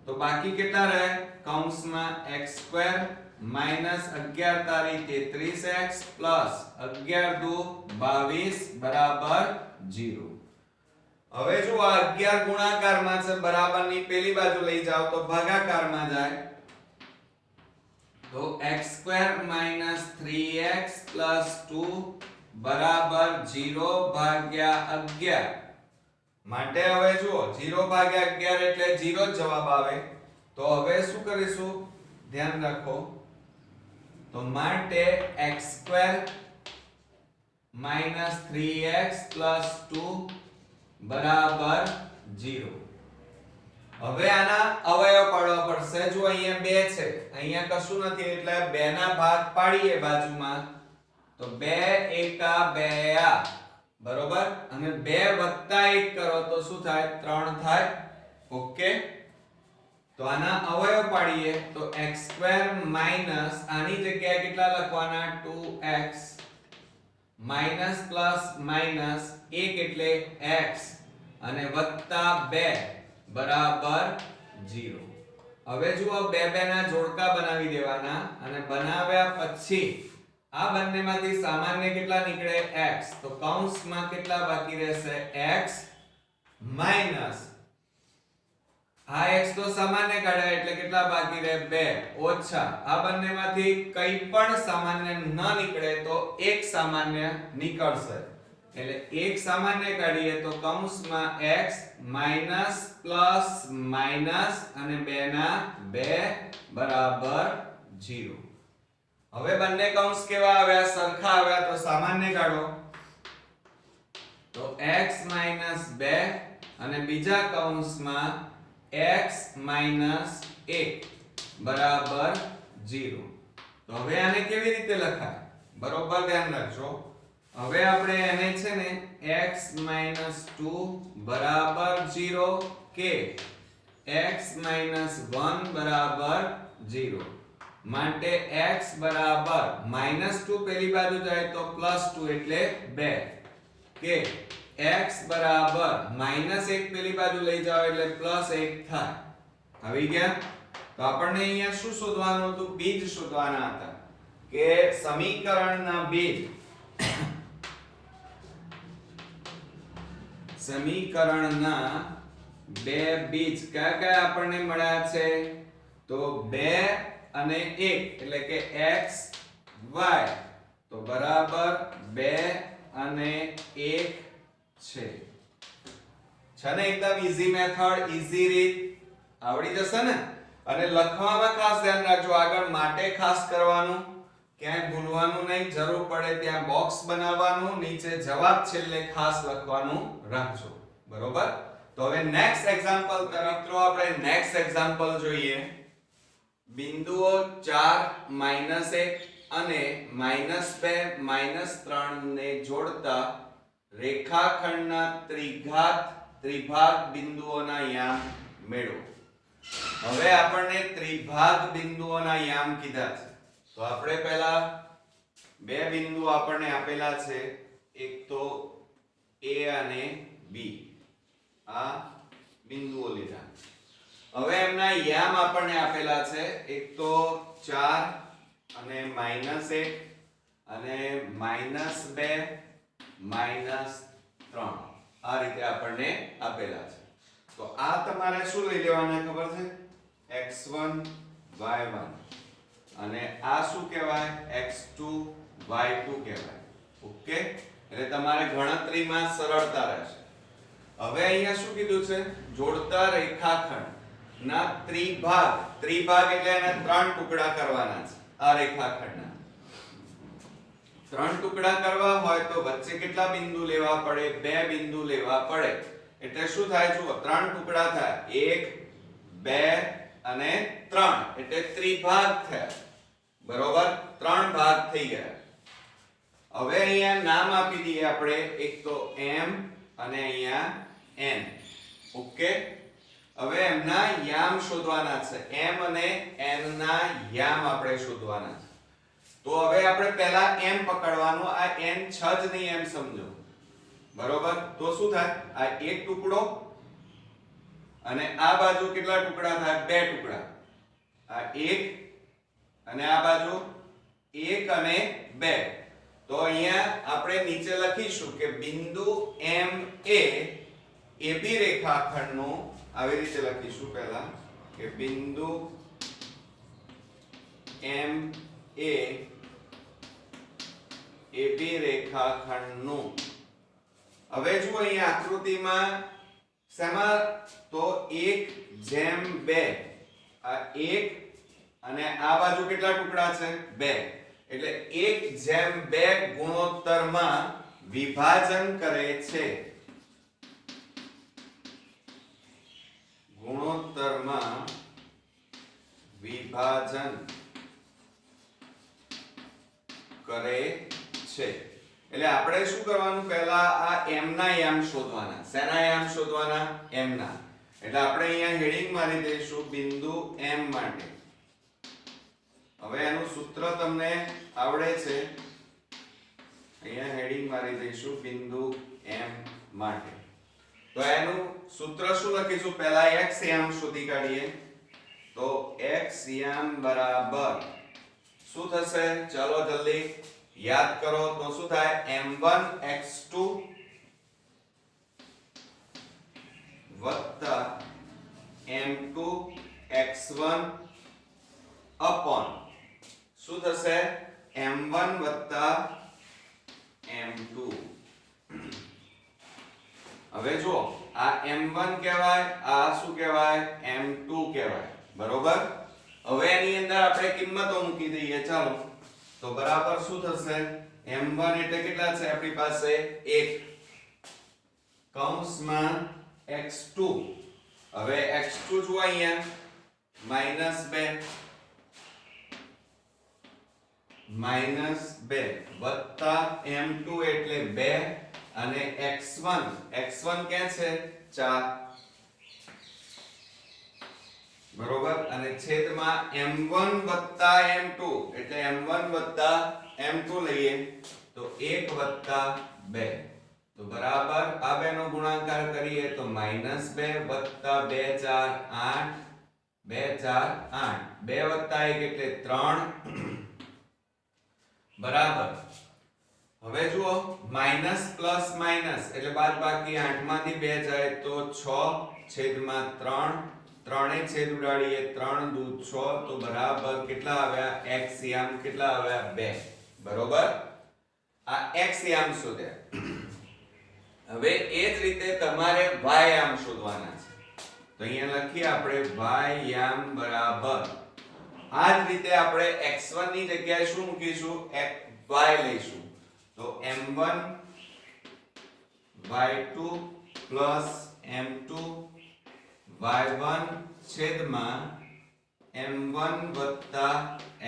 Speaker 1: તો બાકી કેટલા રહે કૌંસમાં x² -11 તારી 33x +11 દુ 22 બરાબર 0. હવે જો આ 11 ગુણાકારમાં છે બરાબરની પેલી બાજુ લઈ જાઓ તો ભાગાકારમાં જાય તો x² -3x + 2 બરાબર 0 ભાગ્યા 11 માટે હવે જુઓ 0 ભાગ્યા 11 એટલે 0 જ જવાબ આવે. તો હવે શું કરીશું ધ્યાન રાખો. તો માટે x² minus 3x plus 2 બરાબર 0. હવે આના અવયવ પાડવા પડશે. જો અહીંયા 2 છે, અહીંયા કશું નથી એટલે 2 ના ભાગ પાડીએ બાજુમાં. તો 2 એકા 2 આ બરોબર, અને 2 વત્તા 1 કરો તો શું થાય? 3 થાય. ઓકે, તો આના અવયવ પાડીએ તો x² minus આની જગ્યાએ કેટલા લખવાના? 2x minus plus minus 1 એટલે x અને વત્તા 2 બરાબર 0. હવે જુઓ 2 ના જોડકા બનાવી દેવાના અને બનાવ્યા પછી આ બંનેમાંથી સામાન્ય કેટલા નીકળે? x. તો કૌંસમાં કેટલા બાકી રહેશે? x minus આ x તો સામાન્ય કાઢ્યા એટલે કેટલા બાકી રહે? 2 ઓછા આ બંનેમાંથી કંઈ પણ સામાન્ય ન નીકળે તો એક સામાન્ય નીકળશે. એટલે એક સામાન્ય કાઢીએ તો કૌંસમાં x minus plus minus અને 2 ના 2 બરાબર 0. હવે બંને કૌંસ કેવા આવ્યા? સરખા આવ્યા. તો સામાન્ય કાઢો તો x minus 2 અને બીજા કૌંસમાં x minus 1 બરાબર 0. તો હવે આને કેવી રીતે લખાય? બરોબર ધ્યાન રાખજો. હવે આપણે એને છે ને x minus 2 બરાબર 0 કે x minus 1 બરાબર 0. માટે x બરાબર -2 પેલી બાજુ જાય તો +2 એટલે 2 કે x બરાબર -1 પેલી બાજુ લઈ જાઓ એટલે +1 થાય. આવી ગયા? તો આપણને અહીંયા શું શોધવાનું હતું? બીજ શોધવાના હતા કે સમીકરણના બીજ સમીકરણના બે બીજ કયા કયા આપણને મળ્યા છે? તો 2 અને 1 એટલે કે x y તો બરાબર 2 અને 1 છે. છે ને એકદમ ઈઝી મેથડ, ઈઝી રીત આવડી જશે ને. અને લખવામાં ખાસ ધ્યાન રાખજો. આગળ માટે ખાસ કરવાનું, ક્યાંય ભૂલવાનું નહીં. જરૂર પડે ત્યાં બોક્સ બનાવવાનું, નીચે જવાબ છેલ્લે ખાસ લખવાનું રાખજો. બરોબર? તો હવે નેક્સ્ટ એક્ઝામ્પલ મિત્રો આપણે નેક્સ્ટ એક્ઝામ્પલ જોઈએ. બિંદુઓ 4 -1 અને -2 -3 ને જોડતા રેખાખંડના ત્રિભાગ બિંદુઓના યામ મેળવો. હવે આપણને ત્રિભાગ બિંદુઓના યામ કીધા છે. તો આપણે પહેલા બે બિંદુ આપણને આપેલા છે. એક તો A અને B. આ બિંદુઓ લીધા. હવે એમના યામ આપણને આપેલા છે. એક તો 4 અને -1 અને -2 -3 આ રીતે આપણને આપેલા છે. તો આ તમારે શું લઈ લેવાના ખબર છે? x1 y1 અને આ શું કહેવાય? x2 y2 કહેવાય. ઓકે, એટલે તમારે ગણતરીમાં સરળતા રહેશે. હવે અહીંયા શું કીધું છે? જોડતા રેખાખંડ ના ત્રિભાગ એટલે એના 3 ટુકડા કરવાના છે. આ રેખાખંડના 3 ટુકડા કરવા હોય તો વચ્ચે કેટલા બિંદુ લેવા પડે? 2 બિંદુ લેવા પડે. એટલે શું થાય? જુઓ 3 ટુકડા થાય. 1 2 અને 3 એટલે ત્રિભાગ થયા. બરોબર? 3 ભાગ થઈ ગયા. હવે અહીંયા નામ આપી દઈએ આપણે. એક તો m અને અહીંયા n. ઓકે, હવે એમના યામ શોધવાના છે. m અને n ના યામ આપણે શોધવાના છે. તો હવે આપણે પહેલા m પકડવાનું. આ n છ જ નહીં એમ સમજો. બરોબર? તો શું થાય? આ એક ટુકડો અને આ બાજુ કેટલા ટુકડા થાય? 2 ટુકડા. આ 1 અને આ બાજુ 1 અને 2. તો અહીંયા આપણે નીચે લખીશું કે બિંદુ M એ AB રેખાખંડનું આવી રીતે લખીશું પહેલા કે બિંદુ M એ AB રેખાખંડનું. હવે જુઓ અહીંયા આકૃતિમાં શેમાં? તો 1/2. આ 1 અને આ બાજુ કેટલા ટુકડા છે? 2. એટલે 1/2 ગુણોત્તરમાં વિભાજન કરે છે. ગુણોત્તરમાં વિભાજન કરે છે. એટલે આપણે શું કરવાનું? પહેલા આ m ના યામ શોધવાના. શેના યામ શોધવાના? m ના. એટલે આપણે અહીંયા હેડિંગ મારી દઈશું બિંદુ m માટે. હવે એનું સૂત્ર તમને આવડે છે. અહીંયા હેડિંગ મારી દઈશું બિંદુ m માટે. તો એનું સૂત્ર શું લખીશું? પહેલા x યામ શોધી કાઢીએ. તો x યામ બરાબર શું થશે? ચાલો જલ્દી યાદ કરો. તો શું થાય? m1 x2 વત્તા m2 x1 અપોન શું થશે? m1 વત્તા m2. હવે જો આ m1 કહેવાય, આ શું કહેવાય? m2 કહેવાય. બરોબર? હવે એની અંદર આપણે કિંમતો મૂકી દઈએ. ચાલો તો બરાબર શું થશે? m1 એટલે કેટલા છે આપણી પાસે? 1 કૌંસમાં x2. હવે x2 જો અહીંયા -2 વત્તા m2 એટલે 2 અને x1 ક્યાં છે? 4. બરોબર? અને છેદમાં m1 વત્તા m2 એટલે m1 વત્તા m2 લઈએ તો 1 વત્તા 2. તો બરાબર આ બેનો ગુણાકાર કરીએ તો -2 વત્તા 2 4 8 2 4 8 2 વત્તા 1 એટલે 3 બરાબર. હવે જુઓ માઈનસ પ્લસ માઈનસ એટલે બાદબાકી 8 માંથી 2 જાય તો 6 છેદમાં 3 ત્રણે છેદ ઉડાડીએ 3 દુ 6 તો બરાબર કેટલા આવ્યા? x યામ કેટલા આવ્યા? 2. બરોબર? આ x યામ શોધ્યા. હવે એ જ રીતે તમારે y યામ શોધવાના છે. તો અહીંયા લખીએ આપણે y યામ બરાબર આ જ રીતે આપણે x1 ની જગ્યાએ શું મૂકીશું? y લઈશું. તો m1 y2 m2 y1 છેદમાં m1 વત્તા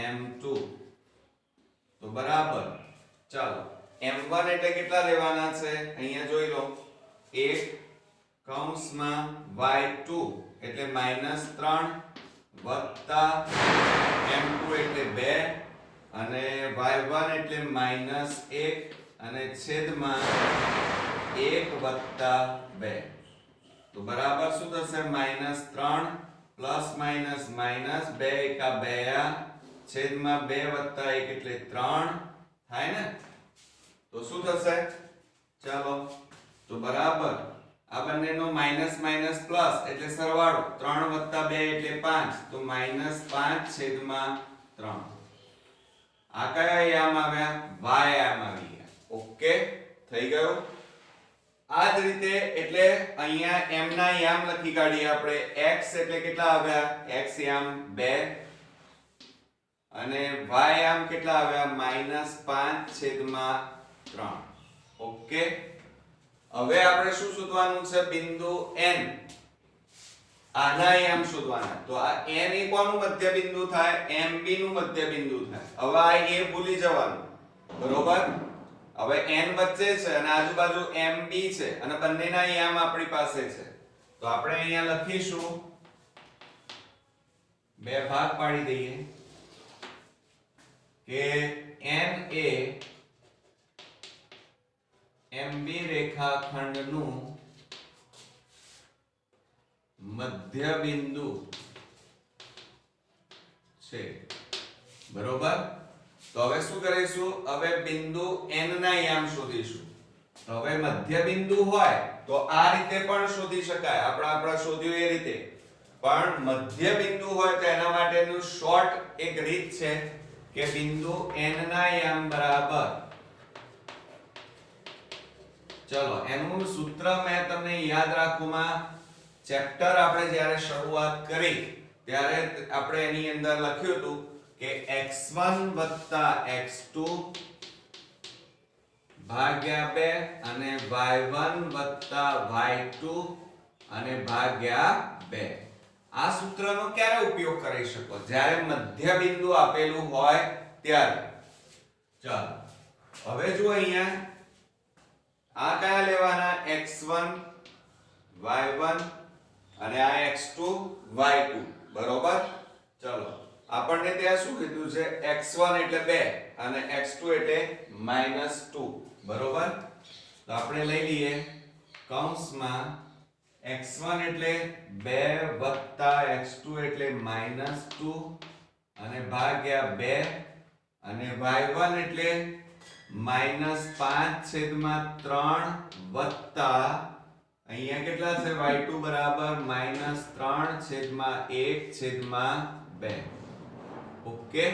Speaker 1: m2. તો બરાબર. ચાલો m1 એટલે કેટલા લેવાના છે? અહીંયા જોઈ લો 1 કૌંસમાં y2 એટલે -3 વત્તા m2 એટલે 2 અને y1 એટલે -1 અને છેદમાં 1 વત્તા 2. તો બરાબર શું થશે? -3 પ્લસ માઈનસ માઈનસ 2 એકા 2 છેદમાં 2 વત્તા 1 એટલે 3 થાય ને? તો શું થશે? ચાલો તો બરાબર આ બંનેનો માઈનસ માઈનસ પ્લસ એટલે સરવાળો 3 વત્તા 2 એટલે 5 તો -5 છેદમાં 3. આ કયા યામ આવ્યા? y યામ આવી ગયા. ઓકે થઈ ગયું. આ જ રીતે એટલે અહીંયા m ના યામ લખી કાઢીએ આપણે. x એટલે કેટલા આવ્યા? x યામ 2 અને y યામ કેટલા આવ્યા? -5 છેદમાં 3. ઓકે. હવે આપણે શું શોધવાનું છે? બિંદુ n. આના યામ શોધવાના. તો આ n એ કોનું મધ્ય બિંદુ થાય? mb નું મધ્ય બિંદુ થાય. હવે આ a ભૂલી જવાનું. બરોબર? હવે n વચ્ચે છે અને આજુબાજુ mb છે અને બંનેના યામ આપણી પાસે છે. તો આપણે અહીંયા લખીશું બે ભાગ પાડી દઈએ કે n એ mb રેખાખંડનું મધ્ય બિંદુ છે. બરોબર? તો હવે શું કરીશું? હવે બિંદુ n ના યામ શોધીશું. તો હવે મધ્ય બિંદુ હોય તો આ રીતે પણ શોધી શકાય. આપણે શોધ્યું એ રીતે. પણ મધ્ય બિંદુ હોય તો એના માટેનું શોર્ટ એક રીત છે કે બિંદુ n ના યામ બરાબર ચલો એનું સૂત્ર મેં તમને યાદ રાખુમાં ચેપ્ટર આપણે જ્યારે શરૂઆત કરી ત્યારે આપણે એની અંદર લખ્યું હતું કે x1 x2 ભાગ્યા 2 અને y1 y2 અને ભાગ્યા 2. આ સૂત્રનો ક્યારે ઉપયોગ કરી શકો? જ્યારે મધ્ય બિંદુ આપેલું હોય ત્યારે. ચાલો હવે જો અહીંયા આ કયા લેવાના? x1 y1 અને આ x2 y2 બરોબર. ચલો આપણને ત્યાં શું કીધું છે? x1 એટલે 2 અને x2 એટલે -2 બરોબર. તો આપણે લઈ લઈએ કૌંસમાં x1 એટલે 2 x2 એટલે -2 અને ભાગ્યા 2 અને y1 એટલે -5/3 વત્તા અહીંયા કેટલા છે? y2 બરાબર -3/1/2. ઓકે.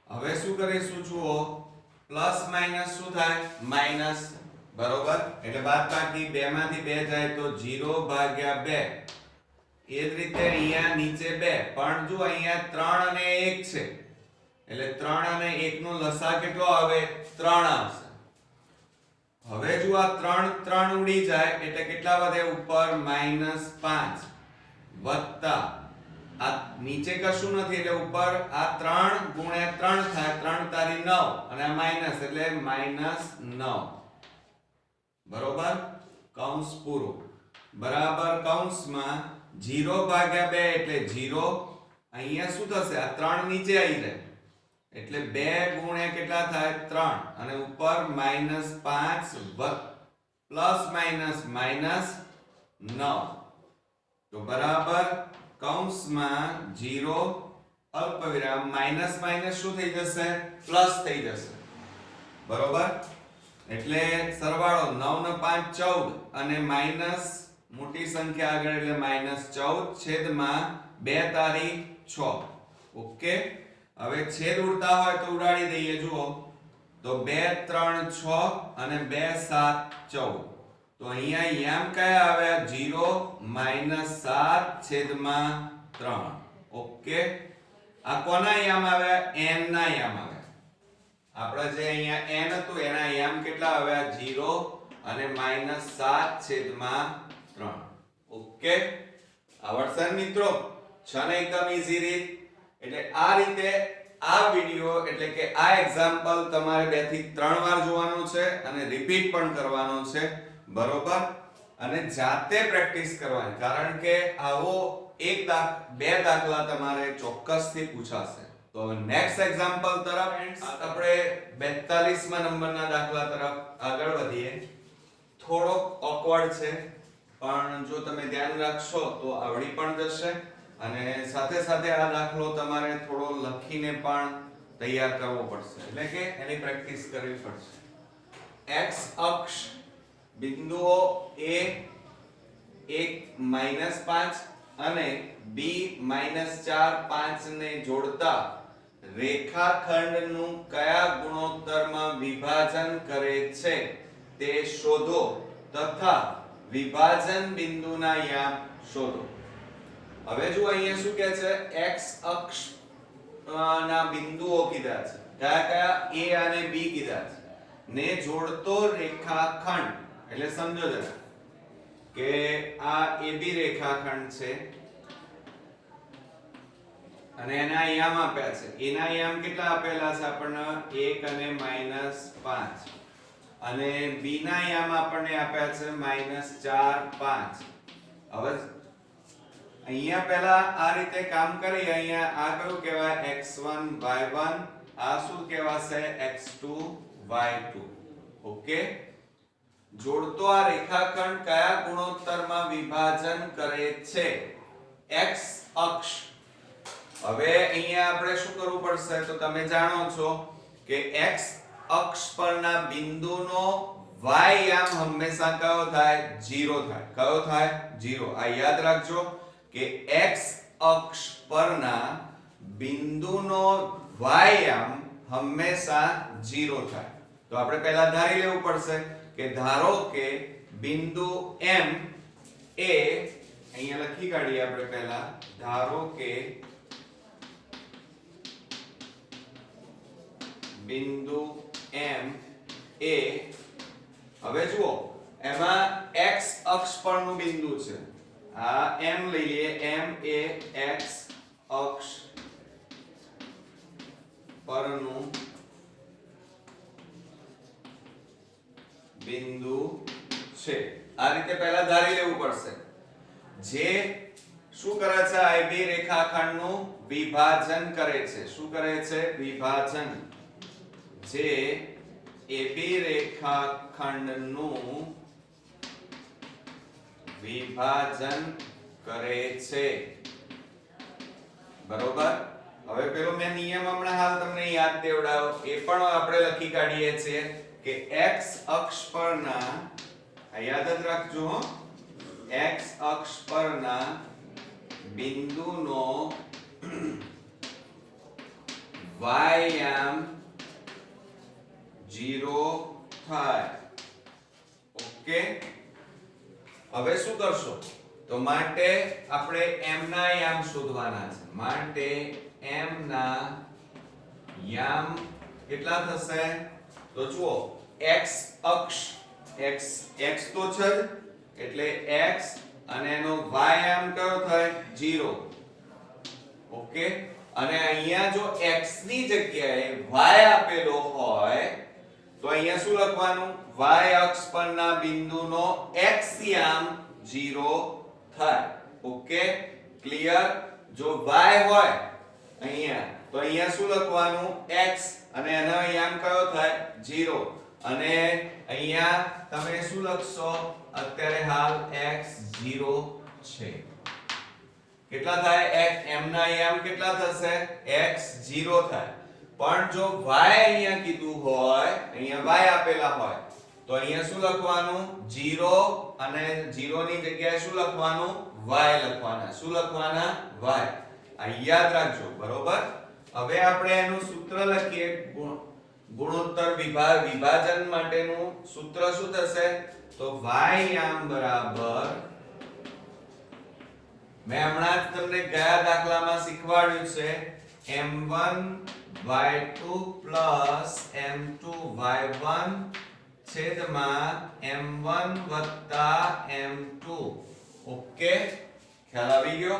Speaker 1: હવે શું કરીશું? જુઓ પ્લસ માઈનસ શું થાય? માઈનસ બરોબર. એટલે બાદબાકી 2 માંથી 2 જાય તો 0/2. એ જ રીતે અહીંયા નીચે 2 પણ જો અહીંયા 3 અને 1 છે એટલે 3 અને 1 નો લસા કેટલો આવે? 3 આવશે. હવે જો આ 3 ઉડી જાય એટલે કેટલા વધે? ઉપર -5 વત્તા આ નીચે કશું નથી એટલે ઉપર આ 3 ગુણ્યા 3 થાય. 3 તારી 9 અને આ માઈનસ એટલે -9 બરોબર. કૌંસ પૂરો બરાબર. કૌંસમાં 0/2 એટલે 0. અહીંયા શું થશે? આ 3 નીચે આવી જાય એટલે 2 ગુણ્યા કેટલા થાય? 3 અને ઉપર -5 પ્લસ માઈનસ -9 તો બરાબર. કૌંસમાં 0 અલ્પવિરામ માઈનસ શું થઈ જશે? પ્લસ થઈ જશે બરોબર. એટલે સરવાળો 9 ને 5 14 અને માઈનસ મોટી સંખ્યા આગળ એટલે -14 છેદમાં 2 તારી 6. ઓકે. હવે છેદ ઉડતા હોય તો ઉડાડી દઈએ. જુઓ તો 2 3 6 અને 2 7 14. તો અહીંયા યામ કયા આવ્યા? 0 -7/3. ઓકે. આ કોના યામ આવ્યા? n ના યામ આવ્યા. આપણે જે અહીંયા n હતું એના યામ કેટલા આવ્યા? 0 અને -7/3. ઓકે. આવડશે મિત્રો? છે ને એકદમ ઈઝી રીત. એટલે આ રીતે આ વિડિયો એટલે કે આ એક્ઝામ્પલ તમારે 2 થી 3 વાર જોવાનું છે અને રિપીટ પણ કરવાનો છે બરોબર. અને જાતે પ્રેક્ટિસ કરવાની કારણ કે આવો બે દાખલા તમારે ચોક્કસથી પૂછાશે. તો હવે નેક્સ્ટ એક્ઝામ્પલ તરફ આપણે 42મા નંબરના દાખલા તરફ આગળ વધીએ. થોડો ઓકવર્ડ છે પણ જો તમે ધ્યાન રાખશો તો આવડી પણ જશે અને સાથે સાથે આ દાખલો તમારે થોડો લખીને પણ તૈયાર કરવો પડશે એટલે કે એની પ્રેક્ટિસ કરવી પડશે. x અક્ષ બિંદુઓ a 1 -5 અને b -4 5 ને જોડતા રેખાખંડનું કયા ગુણોત્તરમાં વિભાજન કરે છે તે શોધો તથા વિભાજન બિંદુના યામ શોધો. હવે જો અહીંયા શું કહે છે? x અક્ષ ના બિંદુઓ કીધા છે. કયા કયા? a અને b કીધા છે ને જોડતો રેખાખંડ એટલે સમજો જરા કે આ AB રેખાખંડ છે અને એના યામ આપ્યા છે. એના યામ કેટલા આપેલા છે આપણને? 1 અને -5 અને b ના યામ આપણને આપ્યા છે -4 5. હવે અહીંયા પહેલા આ રીતે કામ કરી. અહીંયા આ કયું કહેવાય? x1 y1. આ શું કહેવાશે? x2 y2. ઓકે. જોડતો આ રેખાખંડ કયા ગુણોત્તરમાં વિભાજન કરે છે? x અક્ષ. હવે અહીંયા આપણે શું કરવું પડશે? તો તમે જાણો છો કે x અક્ષ પરના બિંદુનો y યામ હંમેશા કયો થાય? 0 થાય. કયો થાય? 0. આ યાદ રાખજો કે x અક્ષ પરના બિંદુનો y યામ હંમેશા 0 થાય. તો આપણે પહેલા ધારી લેવું પડશે કે ધારો કે બિંદુ M એ અહીંયા લખી કાઢીએ આપણે પહેલા, ધારો કે બિંદુ M એ, હવે જુઓ એમાં x અક્ષ પરનું બિંદુ છે, આ M લઈ લઈએ, M એ x અક્ષ પરનું બિંદુ છે. આ રીતે પહેલા ધારી લેવું પડશે. જે શું કરે છે? આ બે રેખાખંડનું વિભાજન કરે છે. શું કરે છે? વિભાજન. જે AB રેખાખંડનું વિભાજન કરે છે. બરોબર. હવે પેલો મેં નિયમ હમણાં હાલ તમને યાદ દેવડાવ્યો, એ પણ આપણે લખી કાઢીએ છીએ કે x અક્ષ પરના, આ યાદ જ રાખજો હો, x અક્ષ પરના બિંદુનો y-યામ 0 થાય. ઓકે. હવે શું કરશો? તો માટે આપણે m ના યામ શોધવાના છે. માટે m ના યામ કેટલા થશે? તો જુઓ x અક્ષ, x તો છે એટલે x અને એનો y યામ કયો થાય? 0. ઓકે. અને અહીંયા જો x ની જગ્યાએ y આપેલો હોય તો અહીંયા શું લખવાનું? y અક્ષ પરના બિંદુનો x યામ 0 થાય. ઓકે. ક્લિયર? જો y હોય અહીંયા તો અહીંયા શું લખવાનું? x અને એનો યામ કયો થાય? 0. અને અહીંયા તમે શું લખશો? અત્યારે હાલ x 0 છે. કેટલા થાય? m ના યામ કેટલા થશે? x 0 થાય. પણ જો y અહીંયા કીધું હોય, અહીંયા y આપેલા હોય તો અહીંયા શું લખવાનું? 0 અને 0 ની જગ્યાએ શું લખવાનું? y લખવાના. શું લખવાના? y. આ યાદ રાખજો. બરોબર. હવે આપણે એનું સૂત્ર લખીએ. ગુણોત્તર વિભાજન માટેનું સૂત્ર શું થશે? તો y યામ બરાબર, મેં હમણાં જ તમને ગયા દાખલામાં શીખવાડ્યું છે, m1 y2 m2 y1 છેદમાં m1 m2. ઓકે. ખ્યાલ આવી ગયો?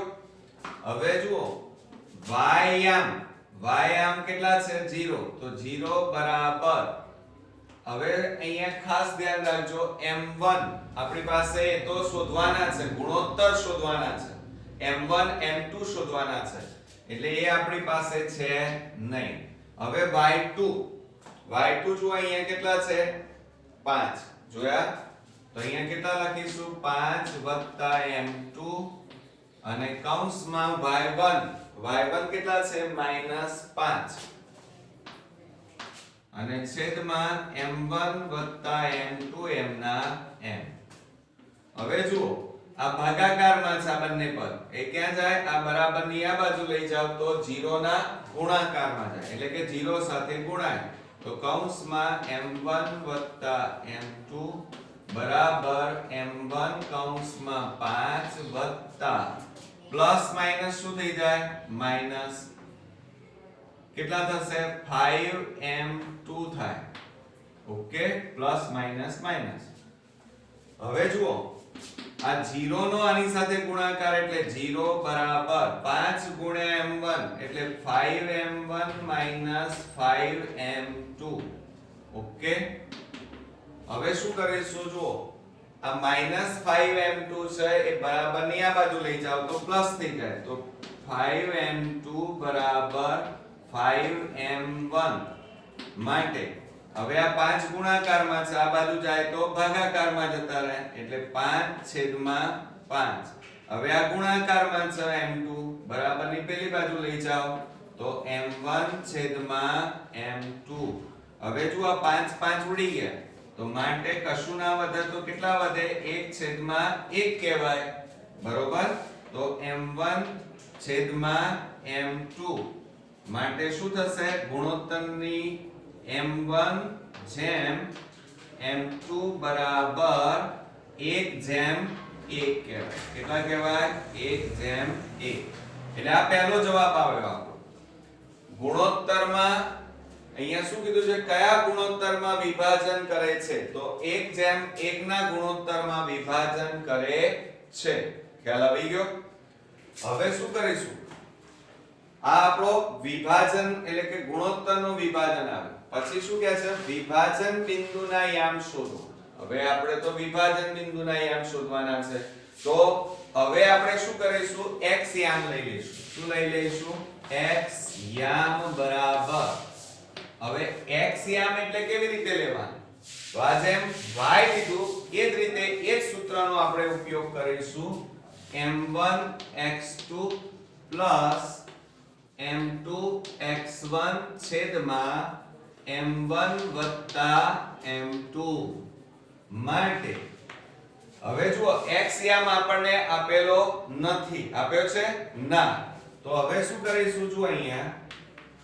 Speaker 1: હવે જુઓ y યામ કેટલા છે? 0. તો 0 બરાબર, હવે અહીંયા ખાસ ધ્યાન રાખજો, m1 આપણી પાસે એ તો શોધવાના છે, ગુણોત્તર શોધવાના છે, m1 m2 શોધવાના છે, એટલે એ આપણી પાસે છે નહીં. હવે y2 જો અહીંયા કેટલા છે? 5. જોયા? તો અહીંયા કેટલા લખીશું? 5 m2 અને કૌંસમાં y1 કેટલા છે? -5 અને છેદમાં m1 m2 m ના m. હવે જુઓ આ ભાગાકારમાં છે, આ બંને પદ એ ક્યાં જાય? આ બરાબરની આ બાજુ લઈ જાવ તો 0 ના ગુણાકારમાં જાય, એટલે કે 0 સાથે ગુણાય. તો કૌંસમાં m1 m2 બરાબર m1 કૌંસમાં 5 પ્લસ માઈનસ શું થઈ જાય? માઈનસ. કેટલા થશે? 5m2 થાય. ઓકે. Plus minus minus. હવે જુઓ આ 0 નો આની સાથે ગુણાકાર એટલે 0 બરાબર 5 ગુણ્યા m1 એટલે 5m1 5m2. ઓકે. હવે શું કરીશું? જુઓ આ -5m2 છે એ બરાબરની આ બાજુ લઈ જાવ તો પ્લસ થઈ જાય, તો 5m2 બરાબર 5m1. માટે હવે આ 5 ગુણાકારમાં છે, આ બાજુ જાય તો ભાગાકારમાં જતા રહે, એટલે 5/5. હવે આ ગુણાકારમાં છે m2 બરાબરની પેલી બાજુ લઈ જાઓ તો m1/m2. હવે જો આ 5 ઉડી ગયા તો માટે કશું ના વધે તો કેટલા વધે? 1/1 કહેવાય. બરોબર. તો m1/m2 માટે શું થશે? ગુણોત્તરની m1 જેમ m2 બરાબર 1/1 કહેવાય. કેટલા કહેવાય? 1/1. એટલે આ પહેલો જવાબ આવ્યો આપણો. ગુણોત્તરમાં અહીંયા શું કીધું છે? કયા ગુણોત્તરમાં વિભાજન કરે છે? તો 1/1 ના ગુણોત્તરમાં વિભાજન કરે છે. ખ્યાલ આવી ગયો? હવે શું કરીશું? આ આપણો વિભાજન એટલે કે ગુણોત્તરનું વિભાજન આવે. પછી શું કહે છે? વિભાજન બિંદુના યામ શોધો. હવે આપણે તો વિભાજન બિંદુના યામ શોધવાના છે. તો હવે આપણે શું કરીશું? x યામ લઈ લઈશું. શું લઈ લઈશું? x યામ બરાબર. હવે x યામ એટલે કેવી રીતે લેવાનું? તો આ જેમ y લીધું એ જ રીતે એ જ સૂત્રનો આપણે ઉપયોગ કરીશું. m1 x2 m2 x1 છેદમાં m1 m2 માટે હવે જુઓ x યામ આપણને આપેલો નથી. આપ્યો છે? ના. તો હવે શું કરીશું? જો અહીંયા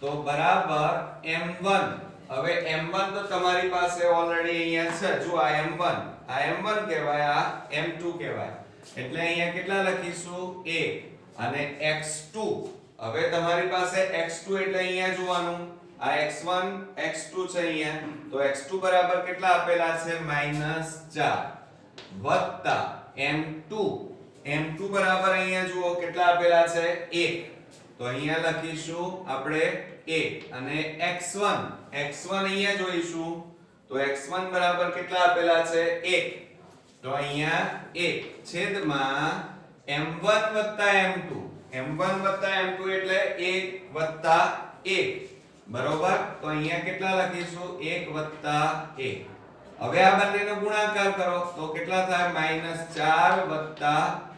Speaker 1: તો બરાબર m1. હવે m1 તો તમારી પાસે ઓલરેડી અહીંયા છે. જો આ m1 કહેવાય, આ m2 કહેવાય. એટલે અહીંયા કેટલા લખીશું? 1 અને x2. હવે તમારી પાસે x2 એટલે અહીંયા જોવાનું. આ x1 x2 છે અહીંયા. તો x2 બરાબર કેટલા આપેલા છે? -4 વત્તા m2 બરાબર અહીંયા જુઓ કેટલા આપેલા છે? 1. તો અહીંયા લખીશું આપણે 1 અને x1 અહીંયા જોઈશું. તો x1 બરાબર કેટલા આપેલા છે? 1. તો અહીંયા 1 છેદમાં m1 m2 એટલે 1 1 બરોબર. તો અહીંયા કેટલા લખીશું? 1 1. હવે આ બંનેનો ગુણાકાર કરો તો કેટલા થાય? -4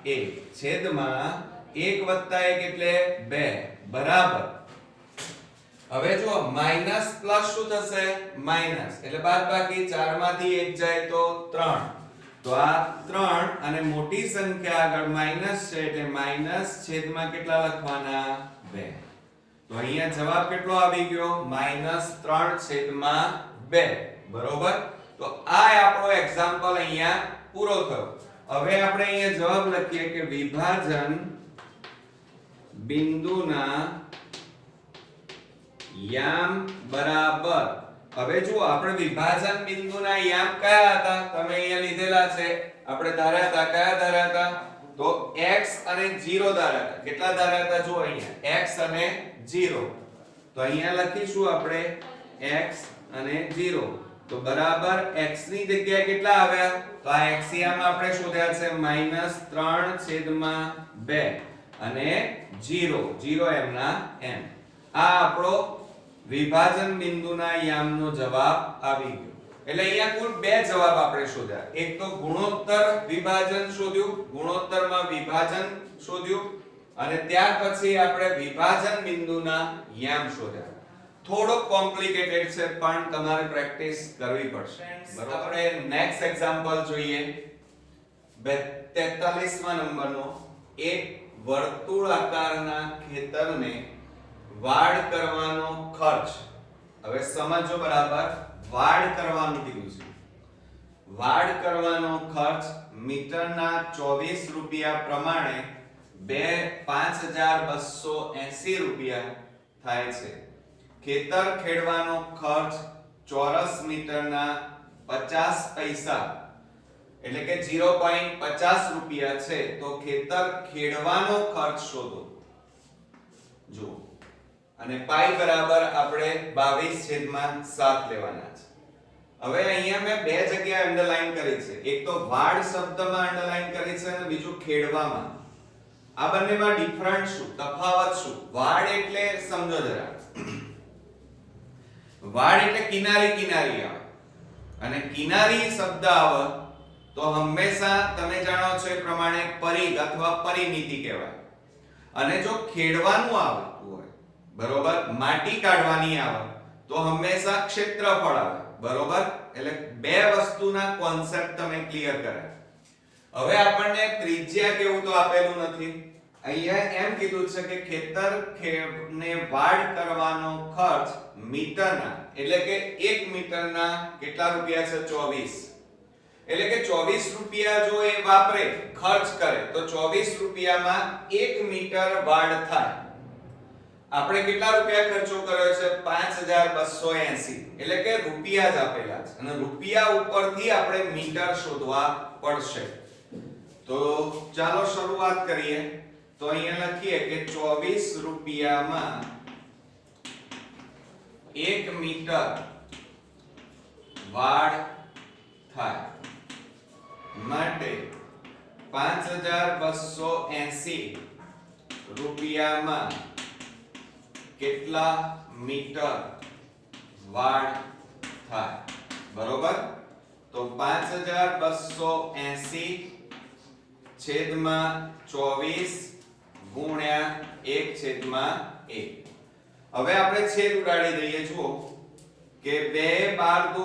Speaker 1: 1 છેદમાં 1 1 એટલે 2 બરાબર. હવે જો માઈનસ પ્લસ શું થશે? માઈનસ એટલે બાદબાકી. 4 માંથી 1 જાય તો 3. તો આ 3 અને મોટી સંખ્યા આગળ માઈનસ છે એટલે માઈનસ છેદમાં કેટલા લખવાના? 2. તો અહીંયા જવાબ કેટલો આવી ગયો? -3/2 બરોબર. તો આ આપણો એક્ઝામ્પલ અહીંયા પૂરો થયો. હવે આપણે અહીંયા જવાબ લખીએ કે વિભાજન બિંદુના યામ બરાબર. હવે જુઓ આપણે વિભાજન બિંદુના યામ કયા હતા? તમે અહીંયા લીધેલા છે. આપણે ધાર્યા હતા. કયા ધાર્યા હતા? તો x અને 0 ધાર્યા હતા. કેટલા ધાર્યા હતા? જુઓ અહીંયા x અને 0. તો અહીંયા લખીશું આપણે x અને 0. તો બરાબર x ની જગ્યાએ કેટલા આવ્યા? તો આ x યામ આપણે શોધ્યા છે -3/2 અને 0 એમના એમ. આ આપણો વિભાજન બિંદુના યામનો જવાબ આવી ગયો. એટલે અહીંયા કુલ બે જવાબ આપણે શોધ્યા. એક તો ગુણોત્તર વિભાજન શોધ્યું, ગુણોત્તરમાં વિભાજન શોધ્યું અને ત્યાર પછી આપણે વિભાજન બિંદુના યામ શોધ્યા. થોડો કોમ્પ્લિકેટેડ છે પણ તમારે પ્રેક્ટિસ કરવી પડશે. આપણે નેક્સ્ટ એક્ઝામ્પલ જોઈએ. 43મા નંબરનો એક વર્તુળાકારના ખેતરને વાડ કરવાનો ખર્ચ. હવે સમજો બરાબર. વાડ કરવાનું કીધું છે. વાડ કરવાનો ખર્ચ મીટરના 24 રૂપિયા પ્રમાણે 5280 રૂપિયા થાય છે. ખેતર ખેડવાનો ખર્ચ ચોરસ મીટરના 50 પૈસા એટલે કે 0.50 રૂપિયા છે. તો ખેતર ખેડવાનો ખર્ચ શોધો. જો અને પાઈ બરાબર આપણે 22/7 લેવાના છે. હવે અહીંયા મેં બે જગ્યાએ અંડરલાઈન કરી છે. એક તો વાડ શબ્દમાં અંડરલાઈન કરી છે અને બીજું ખેડવામાં. આ બંનેમાં ડિફરન્ટ શું, તફાવત શું? વાડ એટલે સમજો જરા. વાડ એટલે કિનારી કિનારી આવે અને કિનારી શબ્દ આવે તો હંમેશા તમે જાણો છો એ પ્રમાણે પરિઘ અથવા પરિમિતિ કહેવાય. અને જો ખેડવાનું આવતું હોય બરોબર, માટી કાઢવાની આવે તો હંમેશા ક્ષેત્રફળ આવે બરોબર. એટલે બે વસ્તુના કોન્સેપ્ટ તમે ક્લિયર કર્યા. હવે આપણને ત્રિજ્યા કેવું તો આપેલું નથી. અહીંયા એમ કીધું છે કે ખેતર ને વાડ કરવાનો ખર્ચ મીટરના એટલે કે 1 મીટરના કેટલા રૂપિયા છે 24 એટલે કે 24 રૂપિયા જો એ વાપરે ખર્ચ કરે તો 24 રૂપિયામાં 1 મીટર વાડ થાય. આપણે કેટલા રૂપિયા ખર્ચો કર્યો છે 5280 એટલે કે રૂપિયા જ આપેલા છે અને રૂપિયા ઉપરથી આપણે મીટર શોધવા પડશે. તો ચાલો શરૂઆત કરીએ. તો અહીંયા લખીએ કે 24 રૂપિયામાં 1 મીટર વાડ થાય માટે 5280 રૂપિયામાં કેટલા મીટર વાડ થાય બરોબર. તો 5280 છેદમાં 24 ગુણ્યા 1 છેદમાં 1. હવે આપણે છેદ ઉડાડી દઈએ. જુઓ કે 2 12 દુ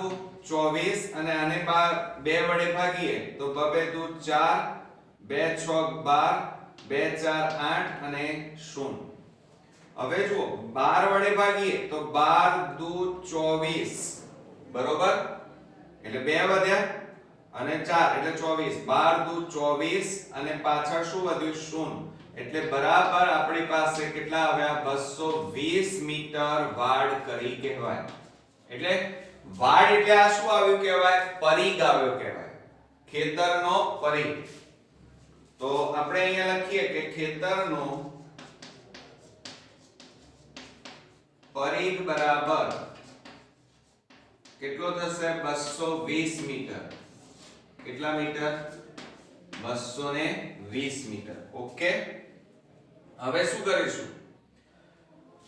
Speaker 1: 24 અને આને 2 વડે ભાગીએ તો 2 દુ 4 2 6 12 2 4 8 અને 0. હવે જુઓ 12 વડે ભાગીએ તો 12 દુ 24 બરોબર એટલે 2 વધ્યા અને 4 એટલે 24 12 દુ 24 અને પાછળ શું વધ્યું 0 એટલે બરાબર આપણી પાસે કેટલા આવ્યા 220 મીટર વાડ કરી કહેવાય. એટલે વાડ એટલે આ શું આવ્યું કહેવાય પરિઘ આવ્યો કહેવાય ખેતરનો પરિઘ. તો આપણે અહીંયા લખીએ કે ખેતરનો પરિઘ બરાબર કેટલો થશે 220 મીટર. કેટલા મીટર 220 મીટર. ઓકે. હવે શું કરીશું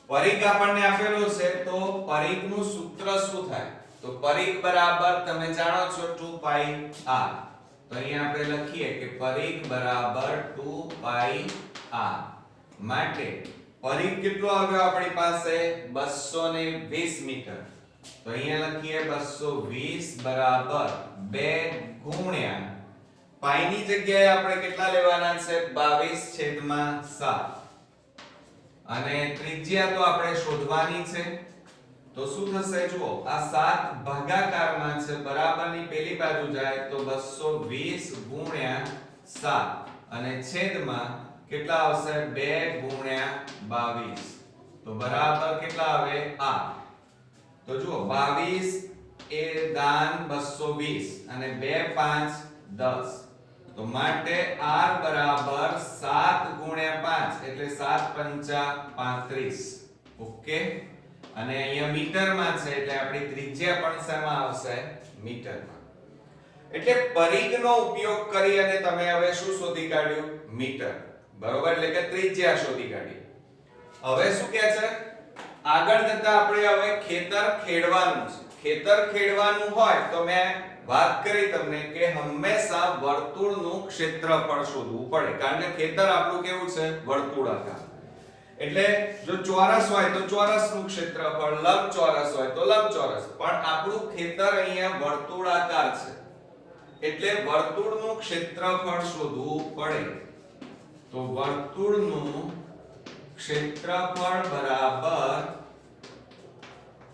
Speaker 1: પરિઘ આપણને આપેલો છે તો પરિઘનું સૂત્ર શું થાય તો પરિઘ બરાબર તમે જાણો છો 2 પાઈ r. તો અહીંયા આપણે લખીએ કે પરિઘ બરાબર 2 પાઈ r માટે પરિઘ કેટલો આવ્યો આપણી પાસે 220 મીટર. તો અહીંયા લખીએ 220 બરાબર 2 ગુણ્યા પાઈ ની જગ્યાએ આપણે કેટલા લેવાના છે 22/7 અને ત્રિજ્યા તો આપણે શોધવાની છે. તો શું થશે જુઓ આ 7 ભાગાકારમાં છે બરાબરની પેલી બાજુ જાય તો 220 ગુણ્યા 7 અને છેદમાં કેટલા આવશે 2 ગુણ્યા 22 તો બરાબર કેટલા આવે આ. તો જુઓ 22 એ દાન 220 અને 2 5 10 તો માટે r બરાબર 7 ગુણ્યા 5 એટલે 7 પંચા 35. ઓકે. અને અહીંયા મીટરમાં છે એટલે આપણી ત્રિજ્યા પણ શેમાં આવશે મીટરમાં. એટલે પરિઘનો ઉપયોગ કરી અને તમે હવે શું શોધી કાઢ્યું મીટર બરોબર એટલે કે ત્રિજ્યા શોધી કાઢી. હવે શું કહે છે આગળ જતા આપણે હવે ખેતર ખેડવાનું છે. ખેતર ખેડવાનું હોય તો મેં વાત કરી તમને કે હંમેશા વર્તુળનું ક્ષેત્રફળ શોધવું પડે કારણ કે ખેતર આપણું કેવું છે વર્તુળાકાર. એટલે જો ચોરસ હોય તો ચોરસનું ક્ષેત્રફળ લંબચોરસ હોય તો લંબચોરસ પણ આપણું ખેતર અહીંયા વર્તુળાકાર છે એટલે વર્તુળનું ક્ષેત્રફળ શોધવું પડે. તો વર્તુળનું ક્ષેત્રફળ બરાબર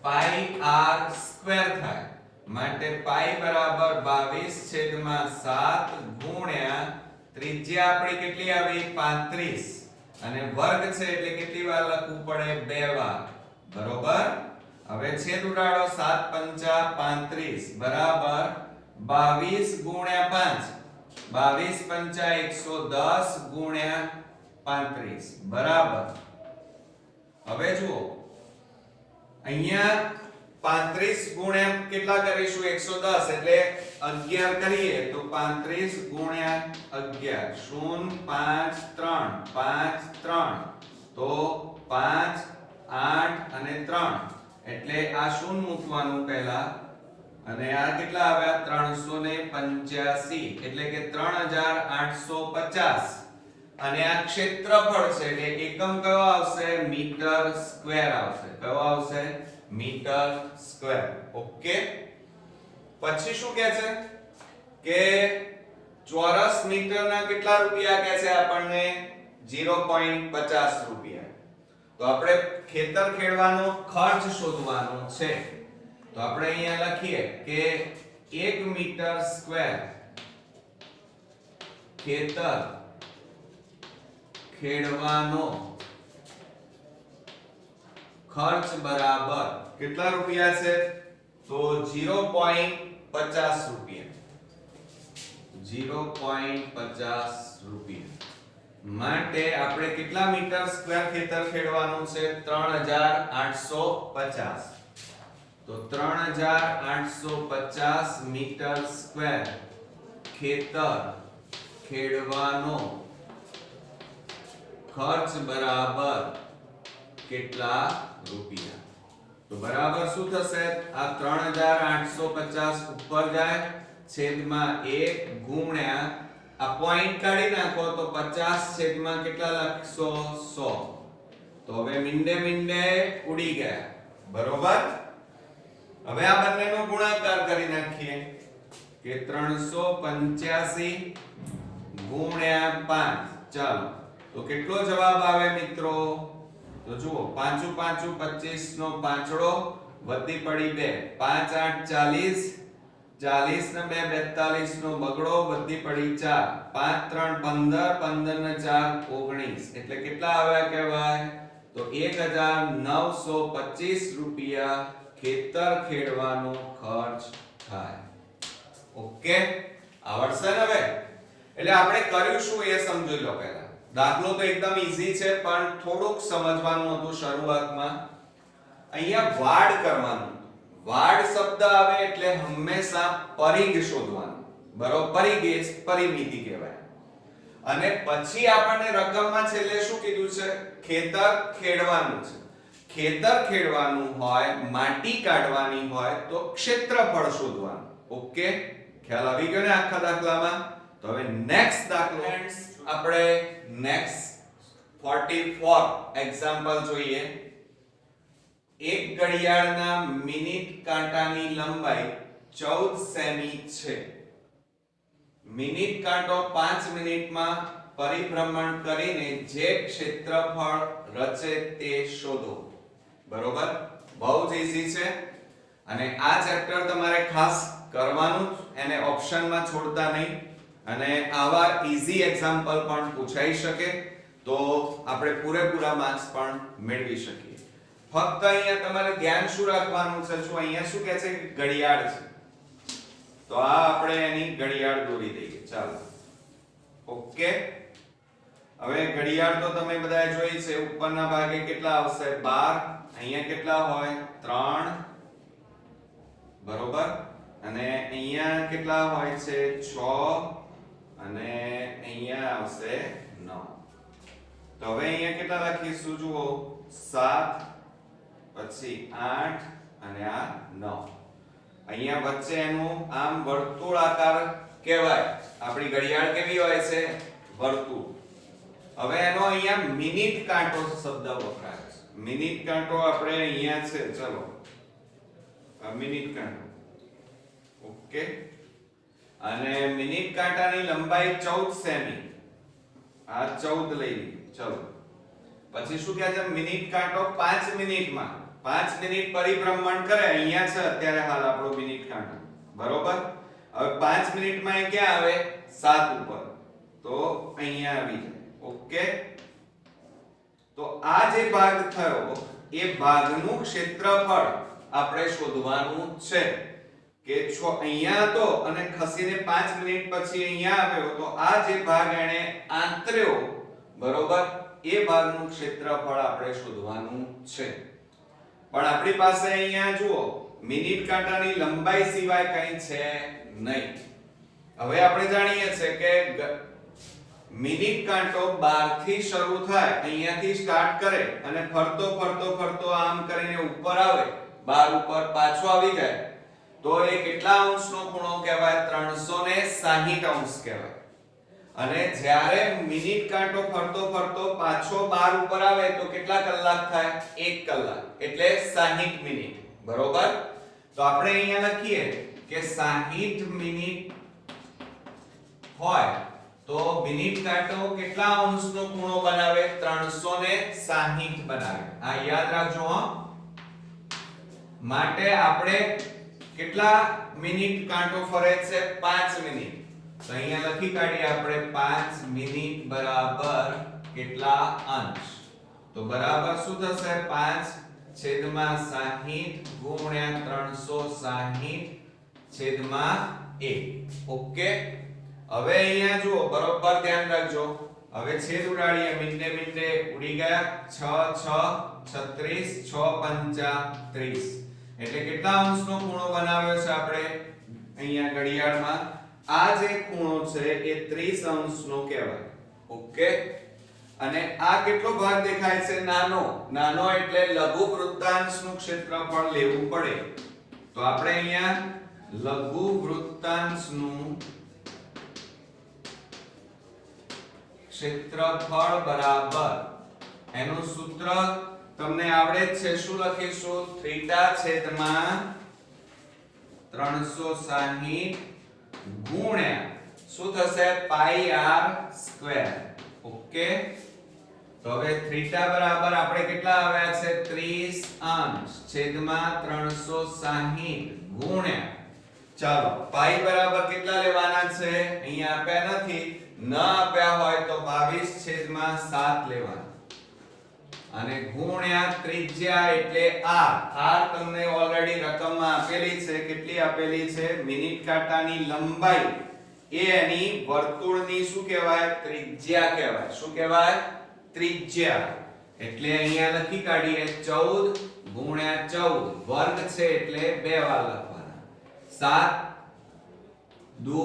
Speaker 1: પાઈ r સ્ક્વેર થાય માટે પાઈ બરાબર 22/7 ગુણ્યા ત્રિજ્યા આપણી કેટલી આવી 35 અને વર્ગ છે એટલે કેટલી વાર લખવું પડે 2 વાર બરોબર. હવે છેદ ઉડાડો 7 પંચા 35 બરાબર 22 ગુણ્યા 5 22 પંચા 110 ગુણ્યા 35 બરાબર. હવે જુઓ અહીંયા 35 ગુણ્યા કેટલા કરીશું 110 એટલે 11 કરીએ તો 35 ગુણ્યા 11 0 5 3 5 3 તો 5 8 અને 3 એટલે આ શૂન મૂકવાનું પહેલા અને આ કેટલા આવ્યા 385 એટલે કે 3850 અને આ ક્ષેત્રફળ છે એટલે એકમ કયો આવશે મીટર સ્ક્વેર આવશે. કયો આવશે મીટર સ્ક્વેર. ઓકે. પછી શું કહે છે કે ચોરસ મીટરના કેટલા રૂપિયા કહે છે આપણને 0.50 રૂપિયા. તો આપણે ખેતર ખેડવાનો ખર્ચ શોધવાનો છે. તો આપણે અહીંયા લખીએ કે 1 મીટર સ્ક્વેર ખેતર ખેડવાનો ખર્ચ બરાબર કેટલા રૂપિયા છે? તો 0.50 રૂપિયા. 0.50 રૂપિયા માટે આપણે કેટલા મીટર સ્ક્વેર ખેતર ખેડવાનું છે? 3850. તો 3850 મીટર સ્ક્વેર ખેતર ખેડવાનો ખર્ચ બરાબર કેટલા રૂપિયા? તો બરાબર શું થશે? આ 3850 ઉપર જાય છેદમાં 1 ગુણ્યા આ પોઈન્ટ કાઢી નાખો તો 50 છેદમાં કેટલા લખશો? 100. તો હવે મીંડે ઉડી ગયા. બરોબર. હવે આ બંનેનો ગુણાકાર કરી નાખીએ કે 385 ગુણ્યા 5. ચાલો તો કેટલો જવાબ આવે મિત્રો? તો જુઓ 5 5 25 નો પાંચડો વધી પડી 2 5 8 40 40 ને 2 42 નો બગડો વધી પડી 4 5 3 15 15 ને 4 19 એટલે કેટલા આવ્યા કહેવાય? તો 1925 રૂપિયા ખેતર ખેડવાનો ખર્ચ થાય. ઓકે આવડશે ને? હવે એટલે આપણે કર્યું શું એ સમજી લો. પહેલા દાખલો તો એકદમ ઈઝી છે પણ થોડુંક સમજવાનું હતું શરૂઆતમાં. અહીંયા વાડ કરવાનું. વાડ શબ્દ આવે એટલે હંમેશા પરિઘ શોધવાનું. બરોબર. પરિઘ એ પરિમિતિ કહેવાય. અને પછી આપણને રકમમાં છેલ્લે શું કીધું છે? ખેતર ખેડવાનું છે. ખેતર ખેડવાનું હોય, માટી કાઢવાની હોય તો ક્ષેત્રફળ શોધવાનું. ઓકે ખ્યાલ આવી ગયો ને આખા દાખલામાં? તો હવે નેક્સ્ટ દાખલો આપણે નેક્સ્ટ 44 એક્ઝામ્પલ જોઈએ. એક ઘડિયાળના મિનિટ કાંટાની લંબાઈ 14 સેમી છે. મિનિટ કાંટો 5 મિનિટમાં પરિભ્રમણ કરીને જે ક્ષેત્રફળ રચે તે શોધો. બરોબર. બહુ જ ઈઝી છે અને આ ચેપ્ટર તમારે ખાસ કરવાનું જ, એને ઓપ્શનમાં છોડતા નહીં. અને આવા ઈઝી એક્ઝામ્પલ પણ પૂછાઈ શકે તો આપણે પૂરેપૂરા માર્ક્સ પણ મેળવી શકીએ. ફક્ત અહીંયા તમારે ધ્યાન શું રાખવાનું છે? જો અહીંયા શું કહે છે કે ઘડિયાળ છે તો આ આપણે એની ઘડિયાળ દોરી દઈએ. ચાલો ઓકે. હવે ઘડિયાળ તો તમે બધાએ જોઈ છે. ઉપરના ભાગે કેટલા આવશે? 12. અહીંયા કેટલા હોય? 3. બરોબર. અને અહીંયા કેટલા હોય છે? 6. અને અહીંયા આવશે 9. તો હવે અહીંયા કેટલા લખીશું? જુઓ 7 પછી 8 અને આ 9. અહીંયા વચ્ચે એનું આમ વર્તુળાકાર કહેવાય. આપણી ઘડિયાળ કેવી હોય છે? વર્તુળ. હવે એનો અહીંયા મિનિટ કાંટો શબ્દ વપરાય છે. મિનિટ કાંટો આપણે અહીંયા છે. ચલો આ મિનિટ કાંટો. ઓકે. અને મિનિટ કાંટાની લંબાઈ 14 સેમી. આ 14 લઈ લીધી. ચલો પછી શું કહે છે? મિનિટ કાંટો 5 મિનિટમાં 5 મિનિટ પરિભ્રમણ કરે. અહીંયા છે અત્યારે હાલ આપણો મિનિટ કાંટો. બરોબર. હવે 5 મિનિટમાં એ ક્યાં આવે? 7 ઉપર. તો અહીંયા આવી જાય. ઓકે. તો આ જે ભાગ થયો એ ભાગનું ક્ષેત્રફળ આપણે શોધવાનું છે. કે અહીંયા હતો અને ખસીને 5 મિનિટ પછી અહીંયા આવ્યો તો આ જે ભાગ એને આંતર્યો, બરોબર, એ ભાગનું ક્ષેત્રફળ આપણે શોધવાનું છે. પણ આપણી પાસે અહીંયા જુઓ મિનિટ કાંટાની લંબાઈ સિવાય કંઈ છે નહીં. હવે આપણે જાણીએ છીએ કે મિનિટ કાંટો 12 થી શરૂ થાય, અહીંયાથી સ્ટાર્ટ કરે અને ફરતો ફરતો ફરતો આમ કરીને ઉપર આવે, 12 ઉપર પાછો આવી જાય તો એ કેટલા અંશનો ખૂણો કહેવાય? 360 અંશ કહેવાય. અને જ્યારે મિનિટ કાંટો ફરતો ફરતો પાછો 12 ઉપર આવે તો કેટલા કલાક થાય? 1 કલાક, એટલે 60 મિનિટ. બરોબર. તો આપણે અહીંયા લખીએ કે 60 મિનિટ હોય તો મિનિટ કાંટો કેટલા અંશનો ખૂણો બનાવે? 360 બનાવે. આ યાદ રાખજો હો. માટે આપણે કેટલા મિનિટ કાંટો ફરે છે? 5 મિનિટ. તો અહીંયા લખી કાઢીએ આપણે 5 મિનિટ બરાબર કેટલા અંશ? તો બરાબર શું થશે? 5/60 ગુણ્યા 360/1. ઓકે. હવે અહીંયા જુઓ, બરોબર ધ્યાન રાખજો. હવે છેદ ઉડાડીએ. મિનિટે ઉડી ગયા. 6 36 6 35. એટલે કેટલા અંશનો ખૂણો બનાવ્યો છે આપણે અહીંયા ઘડિયાળમાં? આ જે ખૂણો છે એ 30 અંશનો કહેવાય. ઓકે. અને આ કેટલો ભાગ દેખાય છે? નાનો. નાનો એટલે લઘુ વૃત્તાંશનું ક્ષેત્રફળ લેવું પડે. તો આપણે અહીંયા લઘુ વૃત્તાંશનું ક્ષેત્રફળ બરાબર એનું સૂત્ર તમને આવડે જ છે. શું લખીશું? θ/360 ગુણ્યા શું થશે? પાઈ r સ્ક્વેર. ઓકે. તો હવે થીટા બરાબર આપણે કેટલા આવ્યા છે? 30 અંશ છેદમાં 360 ગુણ્યા, ચાલો પાઈ બરાબર કેટલા લેવાના છે? અહીંયા આપ્યા નથી. ન આપ્યા હોય તો 22/7 લેવાના. અને ગુણ્યા ત્રિજ્યા એટલે r. r તમને ઓલરેડી રકમમાં આપેલી છે. કેટલી આપેલી છે? મિનિટ કાંટાની લંબાઈ એ એની વર્તુળની શું કહેવાય? ત્રિજ્યા કહેવાય. શું કહેવાય? ત્રિજ્યા. એટલે અહીંયા લખી કાઢીએ 14 ગુણ્યા 14. વર્ગ છે એટલે 2 વાર લખવાના. 7 દુ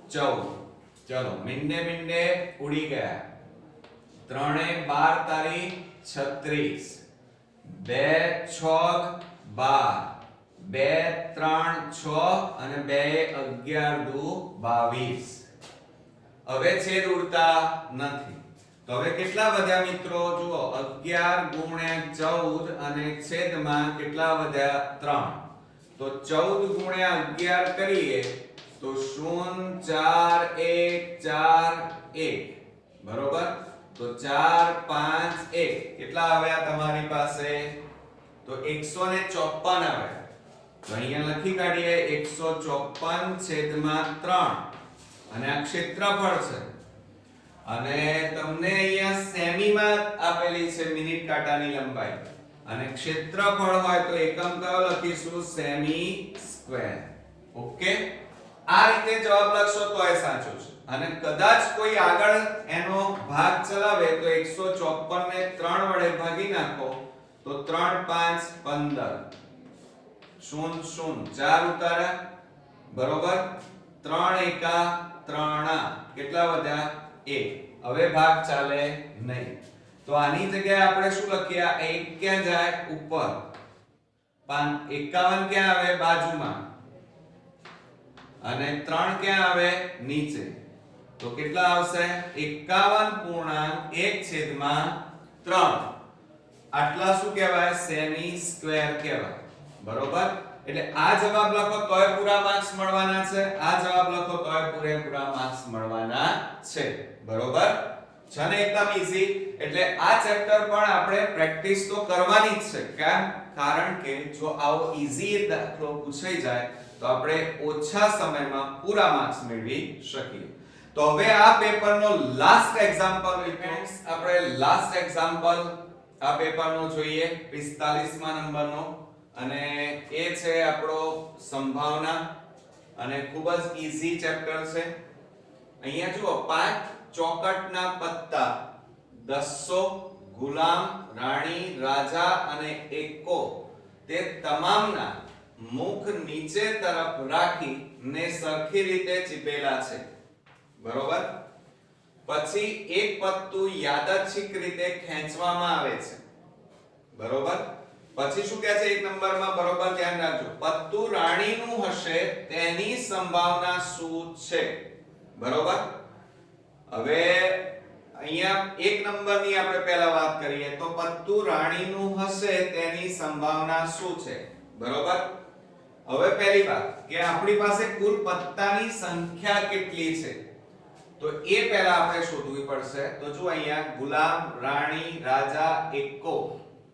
Speaker 1: 14. ચલો મિનિટે ઉડી ગયા. 3 12 તારીખ 36. 2 6 12. 2 3 6 અને 2 11 દુ 22. હવે છેદ ઉડતા નથી. તો હવે કેટલા વધ્યા મિત્રો? જુઓ 11 ગુણ્યા 14 અને છેદમાં કેટલા વધ્યા? 3. તો 14 ગુણ્યા 11 કરીએ તો 0 4 1 4 1. બરોબર. તો 4 5 1 કેટલા આવ્યા તમારી પાસે? તો 154 આવ્યા. તો અહીંયા લખી કાઢીએ 154/3. અને આ ક્ષેત્રફળ છે. અને તમને અહીંયા સેમીમાં આપેલી છે મિનિટ કાંટાની લંબાઈ. અને ક્ષેત્રફળ હોય તો એકમ કયો લખીશું? Semi square. ઓકે. આ રીતે જવાબ લખશો તો એ સાચો છે. અને કદાચ કોઈ આગળ એનો ભાગ ચલાવે તો 154 ને 3 વડે ભાગી નાખો તો 3 5 15. 0 0 4 ઉતારા. બરોબર. 3 એકા 3 કેટલા વધ્યા? 1. હવે ભાગ ચાલે નહીં. તો આની જગ્યાએ આપણે શું લખીએ? 1 ક્યાં જાય? ઉપર. 51 ક્યાં આવે? બાજુમાં. અને 3 ક્યાં આવે? નીચે. તો કેટલા આવશે? 51.1/3. આટલા શું કહેવાય? સેમી સ્ક્વેર કહેવાય. બરોબર. એટલે આ જવાબ લખો તોય પૂરા માર્ક્સ મળવાના છે. આ જવાબ લખો તોય પૂરેપૂરા માર્ક્સ મળવાના છે. બરોબર છે ને? એકદમ ઈઝી. એટલે આ ચેપ્ટર પણ આપણે પ્રેક્ટિસ તો કરવાની જ છે. કેમ? કારણ કે જો આવો ઈઝી દાખલો પૂછાઈ જાય તો આપણે ઓછા સમયમાં પૂરા માર્ક્સ મેળવી શકીએ. તો હવે આ પેપરનો લાસ્ટ એક્ઝામ્પલ આપણે લાસ્ટ એક્ઝામ્પલ આ પેપરનો જોઈએ 45મા નંબરનો. અને એ છે આપણો સંભાવના. અને ખૂબ જ ઈઝી ચેપ્ટર છે. અહીંયા જુઓ 5 ચોકટના પત્તા 200 ગુલામ, રાણી, રાજા અને એકો તે તમામના મુખ નીચે તરફ રાખીને સરખી રીતે ચીપેલા છે. બરોબર. પછી એક પત્તું યાદચ્છિક રીતે ખેંચવામાં આવે છે. બરોબર. પછી શું કહે છે એક નંબરમાં? બરોબર ધ્યાન રાખજો. પત્તું રાણીનું હશે તેની સંભાવના શું છે? બરોબર. હવે અહીંયા એક નંબરની આપણે પહેલા વાત કરીએ તો પત્તું રાણીનું હશે તેની સંભાવના શું છે? બરોબર. હવે પહેલી વાત કે આપણી પાસે કુલ પત્તાની સંખ્યા કેટલી છે? તો એ પહેલા આપણે શોધવી પડશે. તો જો અહીંયા ગુલામ, રાણી, રાજા, એક્કો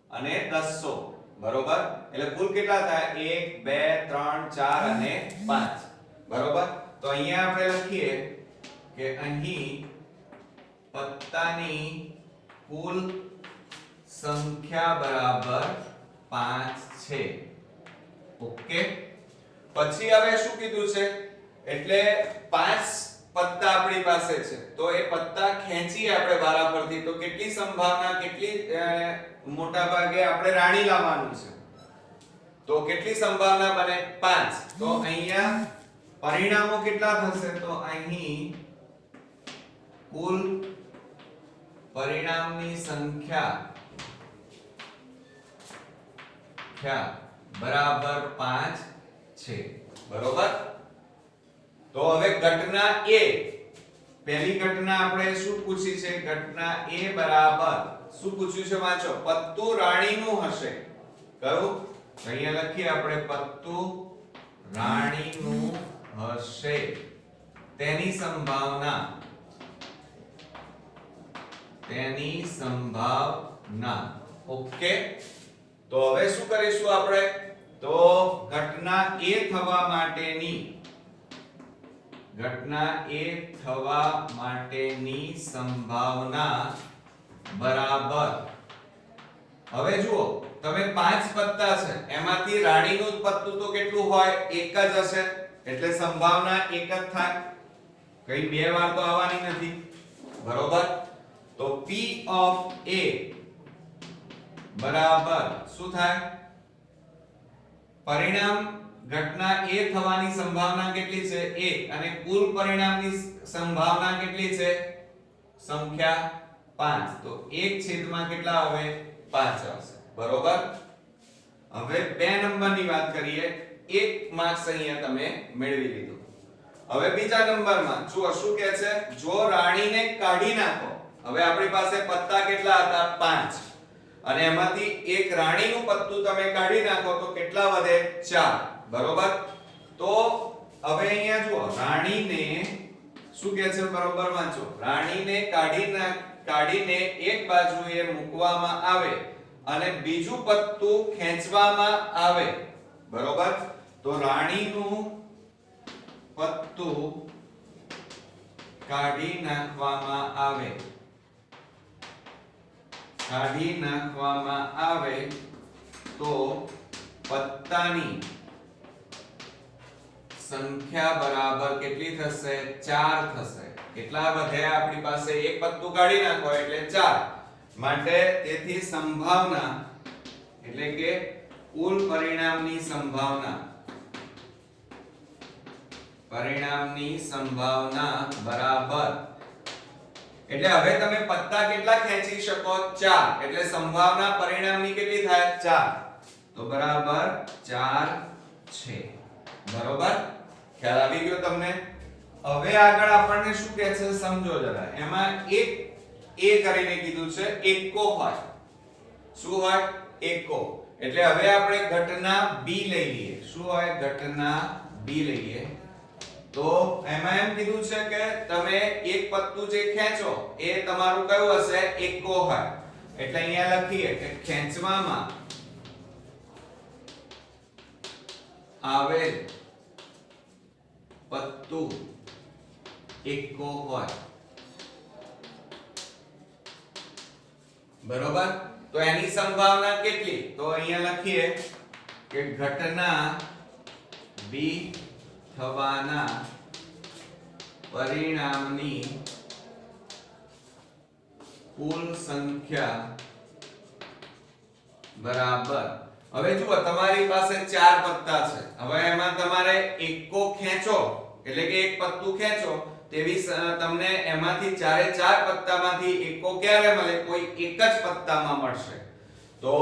Speaker 1: અને 100, બરોબર? એટલે કુલ કેટલા થાય? 1 2 3 4 અને 5, બરોબર? તો અહીંયા આપણે લખીએ કે અહીં પત્તાની કુલ સંખ્યા બરાબર 5 છે. ઓકે, પછી હવે શું કીધું છે? એટલે 5 પત્તા આપણી પાસે છે, તો એ પત્તા ખેંચી આપણે વારા પરથી, તો કેટલી સંભાવના, કેટલી મોટા ભાગે આપણે રાણી લાવવાનું છે, તો કેટલી સંભાવના બને? 5. તો અહીંયા પરિણામો કેટલા થશે? તો અહીં કુલ પરિણામની સંખ્યા બરાબર 5 છે, બરોબર? તો હવે ઘટના A, પહેલી ઘટના આપણે શું પૂછી છે? ઘટના A બરાબર શું પૂછ્યું છે? વાંચો. પત્તું રાણીનું હશે. કયું? અહીંયા લખીએ આપણે, પત્તું રાણીનું હશે, તેની સંભાવના. ઓકે, તો હવે શું કરીશું આપણે? તો ઘટના A થવા માટેની સંભાવના બરાબર. હવે જુઓ, તમે 5 પત્તા છે, એમાંથી રાણીનું પત્તું તો કેટલું હોય? એક જ હશે, એટલે સંભાવના એક જ થાય, કઈ બે વાર તો આવવાની નથી, બરોબર? તો P of A બરાબર શું થાય? પરિણામ ઘટના A થવાની સંભાવના કેટલી છે? 1, અને કુલ પરિણામની સંભાવના કેટલી છે? સંખ્યા 5. તો 1/, કેટલા આવે? 5 આવશે, બરોબર? હવે 2 નંબરની વાત કરીએ. 1 માર્ક્સ અહીંયા તમે મેળવી લીધું. હવે બીજા નંબરમાં જુઓ શું કહે છે? જો રાણીને કાઢી નાખો. હવે આપણી પાસે પત્તા કેટલા હતા? 5, અને એમાંથી એક રાણીનું પત્તું તમે કાઢી નાખો તો કેટલા વધે? 4, બરોબર? તો હવે અહીંયા જુઓ, રાણીને શું કહે છે? બરોબર વાંચો. રાણીને કાઢીને એક બાજુએ મૂકવામાં આવે અને બીજું પત્તું ખેંચવામાં આવે, બરોબર? તો રાણીનું પત્તું કાઢી નાખવામાં આવે તો પત્તાની સંખ્યા બરાબર કેટલી થશે? 4 થશે. કેટલા વધ્યા આપણી પાસે? એક પત્તું કાઢી નાખો એટલે 4, માટે તેથી સંભાવના, એટલે કે કુલ પરિણામની સંભાવના બરાબર. એટલે હવે તમે પત્તા કેટલા ખેંચી શકો? 4, એટલે સંભાવના પરિણામની કેટલી થાય? 4, તો બરાબર 4 છે, બરોબર? ખ્યાલ આવી ગયો તમને? હવે આગળ આપણને શું કહે છે સમજો જરા. એમાં એક A કરીને કીધું છે, એક્કો હોય. શું હોય? એક્કો. એટલે હવે આપણે ઘટના B લઈ લઈએ. શું હોય? ઘટના B લઈએ. તો એમાં એમ કીધું છે કે તમે એક પત્તું જે ખેંચો એ તમારું કયું હશે? એક્કો હોય. એટલે અહીંયા લખીએ કે ખેંચવામાં આવેલ પત્તું એક્કો હોય, બરોબર? તો એની સંભાવના કેટલી? તો અહીંયા લખીએ કે ઘટના B થવાના પરિણામની કુલ સંખ્યા બરાબર. હવે જુઓ, તમારી પાસે 4 પત્તા છે. હવે એમાં તમારે એક્કો ખેંચો, એટલે કે એક પત્તું ખેંચો, તેવી તમને એમાંથી 4 પત્તામાંથી એક્કો ક્યારે મળે? કોઈ એક જ પત્તામાં મળશે. તો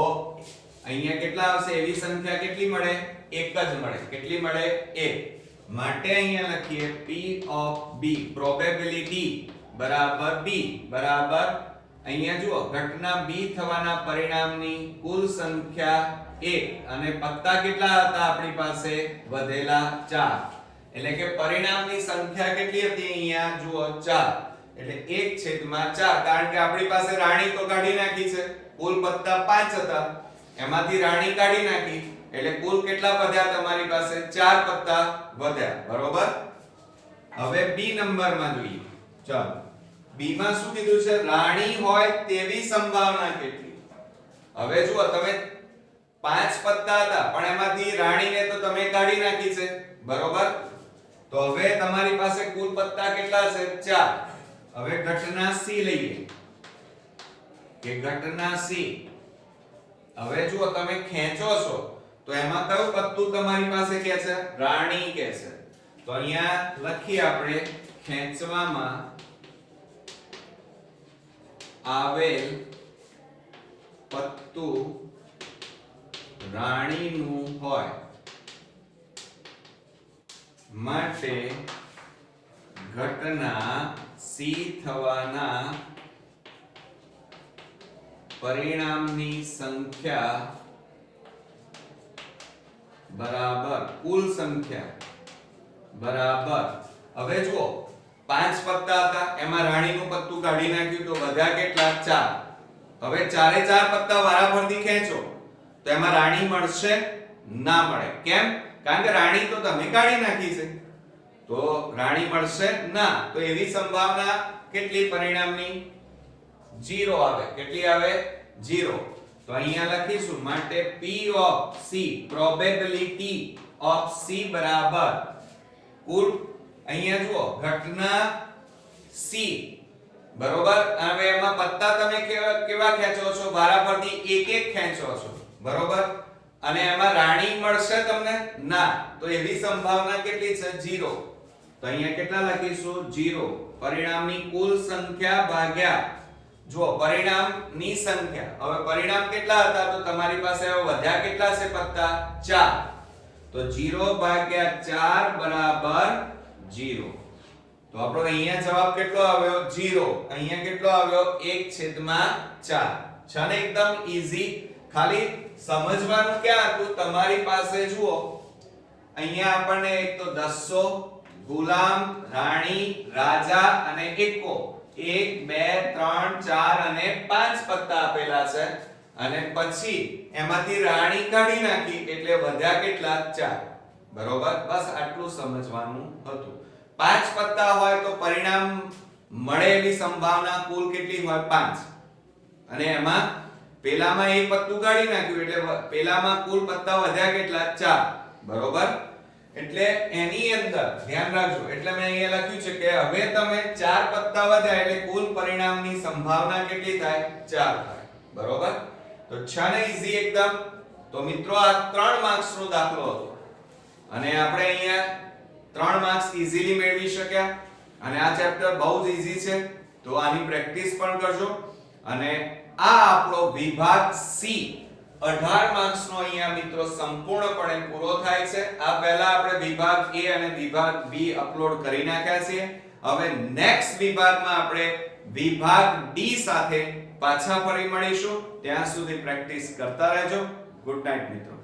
Speaker 1: અહીંયા કેટલા આવશે? એવી સંખ્યા કેટલી મળે? એક જ મળે. કેટલી મળે? 1. માટે અહીંયા લખીએ P of B, probability બરાબર B બરાબર, અહીંયા જુઓ, ઘટના B થવાના પરિણામની કુલ સંખ્યા 1, અને પત્તા કેટલા હતા આપણી પાસે? વધેલા 4, એટલે કે પરિણામની સંખ્યા કેટલી હતી અહીંયા જુઓ 4 એટલે 1/4 કારણ કે આપણી પાસે રાણી તો કાઢી નાખી છે કુલ પત્તા 5 હતા એમાંથી રાણી કાઢી નાખી એટલે કુલ કેટલા વધ્યા તમારી પાસે 4 પત્તા વધ્યા બરોબર હવે બી નંબરમાં જોઈએ ચાલો બી માં શું કીધું છે રાણી હોય તેવી સંભાવના કેટલી હવે જુઓ તમે 5 પત્તા હતા પણ એમાંથી રાણીને તો તમે કાઢી નાખી છે બરોબર તો હવે તમારી પાસે કુલ પત્તા કેટલા છે 4 હવે ઘટના સી લઈએ કે ઘટના સી હવે જુઓ તમે ખેંચો છો તો એમાં કયું પત્તું તમારી પાસે કે છે રાણી કે છે તો અહીંયા લખીએ આપણે ખેંચવામાં આવેલ પત્તું રાણીનું હોય માટે ઘટના સી થવાના પરિણામની સંખ્યા બરાબર કુલ સંખ્યા બરાબર હવે જુઓ 5 પત્તા હતા એમાં રાણીનું પત્તું કાઢી નાખ્યું તો વધ્યા કેટલા 4 હવે 4 પત્તા વારાફરતી ખેંચો તો એમાં રાણી મળશે ના મળે કેમ કારણ કે રાણી તો તમે કાઢી નાખી છે તો રાણી મળશે ના તો એવી સંભાવના કેટલી પરિણામની 0 આવે કેટલી આવે 0 તો અહીંયા લખીશું માટે P of C probability of C બરાબર કુલ અહીંયા જુઓ ઘટના C બરોબર હવે એમાં પત્તા તમે કેવા ખેંચો છો વારાફરતી એક એક ખેંચો છો બરોબર અને એમાં રાણી મળશે તમને ના તો એવી સંભાવના કેટલી છે 0 તો અહીંયા કેટલા લખીશું 0 પરિણામની કુલ સંખ્યા ભાગ્યા જો પરિણામની સંખ્યા હવે પરિણામ કેટલા હતા તો તમારી પાસે હવે વધ્યા કેટલા છે પત્તા 4 તો 0 ભાગ્યા 4 બરાબર 0 તો આપણો અહીંયા જવાબ કેટલો આવ્યો 0 અહીંયા કેટલો આવ્યો 1/4 છે ને એકદમ ઈઝી ખાલી સમજવાનું ક્યાં હતું તમારી પાસે જુઓ અહીંયા આપણને એક તો 100 ગુલામ રાણી રાજા અને એકો 1 2 3 4 અને 5 પત્તા આપેલા છે અને પછી એમાંથી રાણી કાઢી નાખી એટલે વધ્યા કેટલા 4 બરોબર બસ આટલું સમજવાનું હતું 5 પત્તા હોય તો પરિણામ મળે એવી સંભાવના કુલ કેટલી હોય 5 અને એમાં પેલામાં એક પત્તું કાઢી નાખ્યું એટલે પેલામાં કુલ પત્તા વધ્યા કેટલા 4 બરોબર એટલે એની અંદર ધ્યાન રાખજો એટલે મેં અહીંયા લખ્યું છે કે હવે તમે 4 પત્તા વધ્યા એટલે કુલ પરિણામની સંભાવના કેટલી થાય 4 થાય બરોબર તો છે ને ઈઝી એકદમ તો મિત્રો આ 3 માર્ક્સ નો દાખલો હતો અને આપણે અહીંયા 3 માર્ક્સ ઈઝીલી મેળવી શક્યા અને આ ચેપ્ટર બહુ જ ઈઝી છે તો આની પ્રેક્ટિસ પણ કરજો અને આ આપણો વિભાગ સી 18 માર્ક્સ નો અહીંયા મિત્રો સંપૂર્ણપણે પૂરો થાય છે આ પહેલા આપણે વિભાગ A અને વિભાગ B અપલોડ કરી નાખ્યા છે હવે નેક્સ્ટ વિભાગમાં આપણે વિભાગ D સાથે પાછા ફરી મળીશું ત્યાં સુધી પ્રેક્ટિસ કરતા રહેજો ગુડ નાઈટ મિત્રો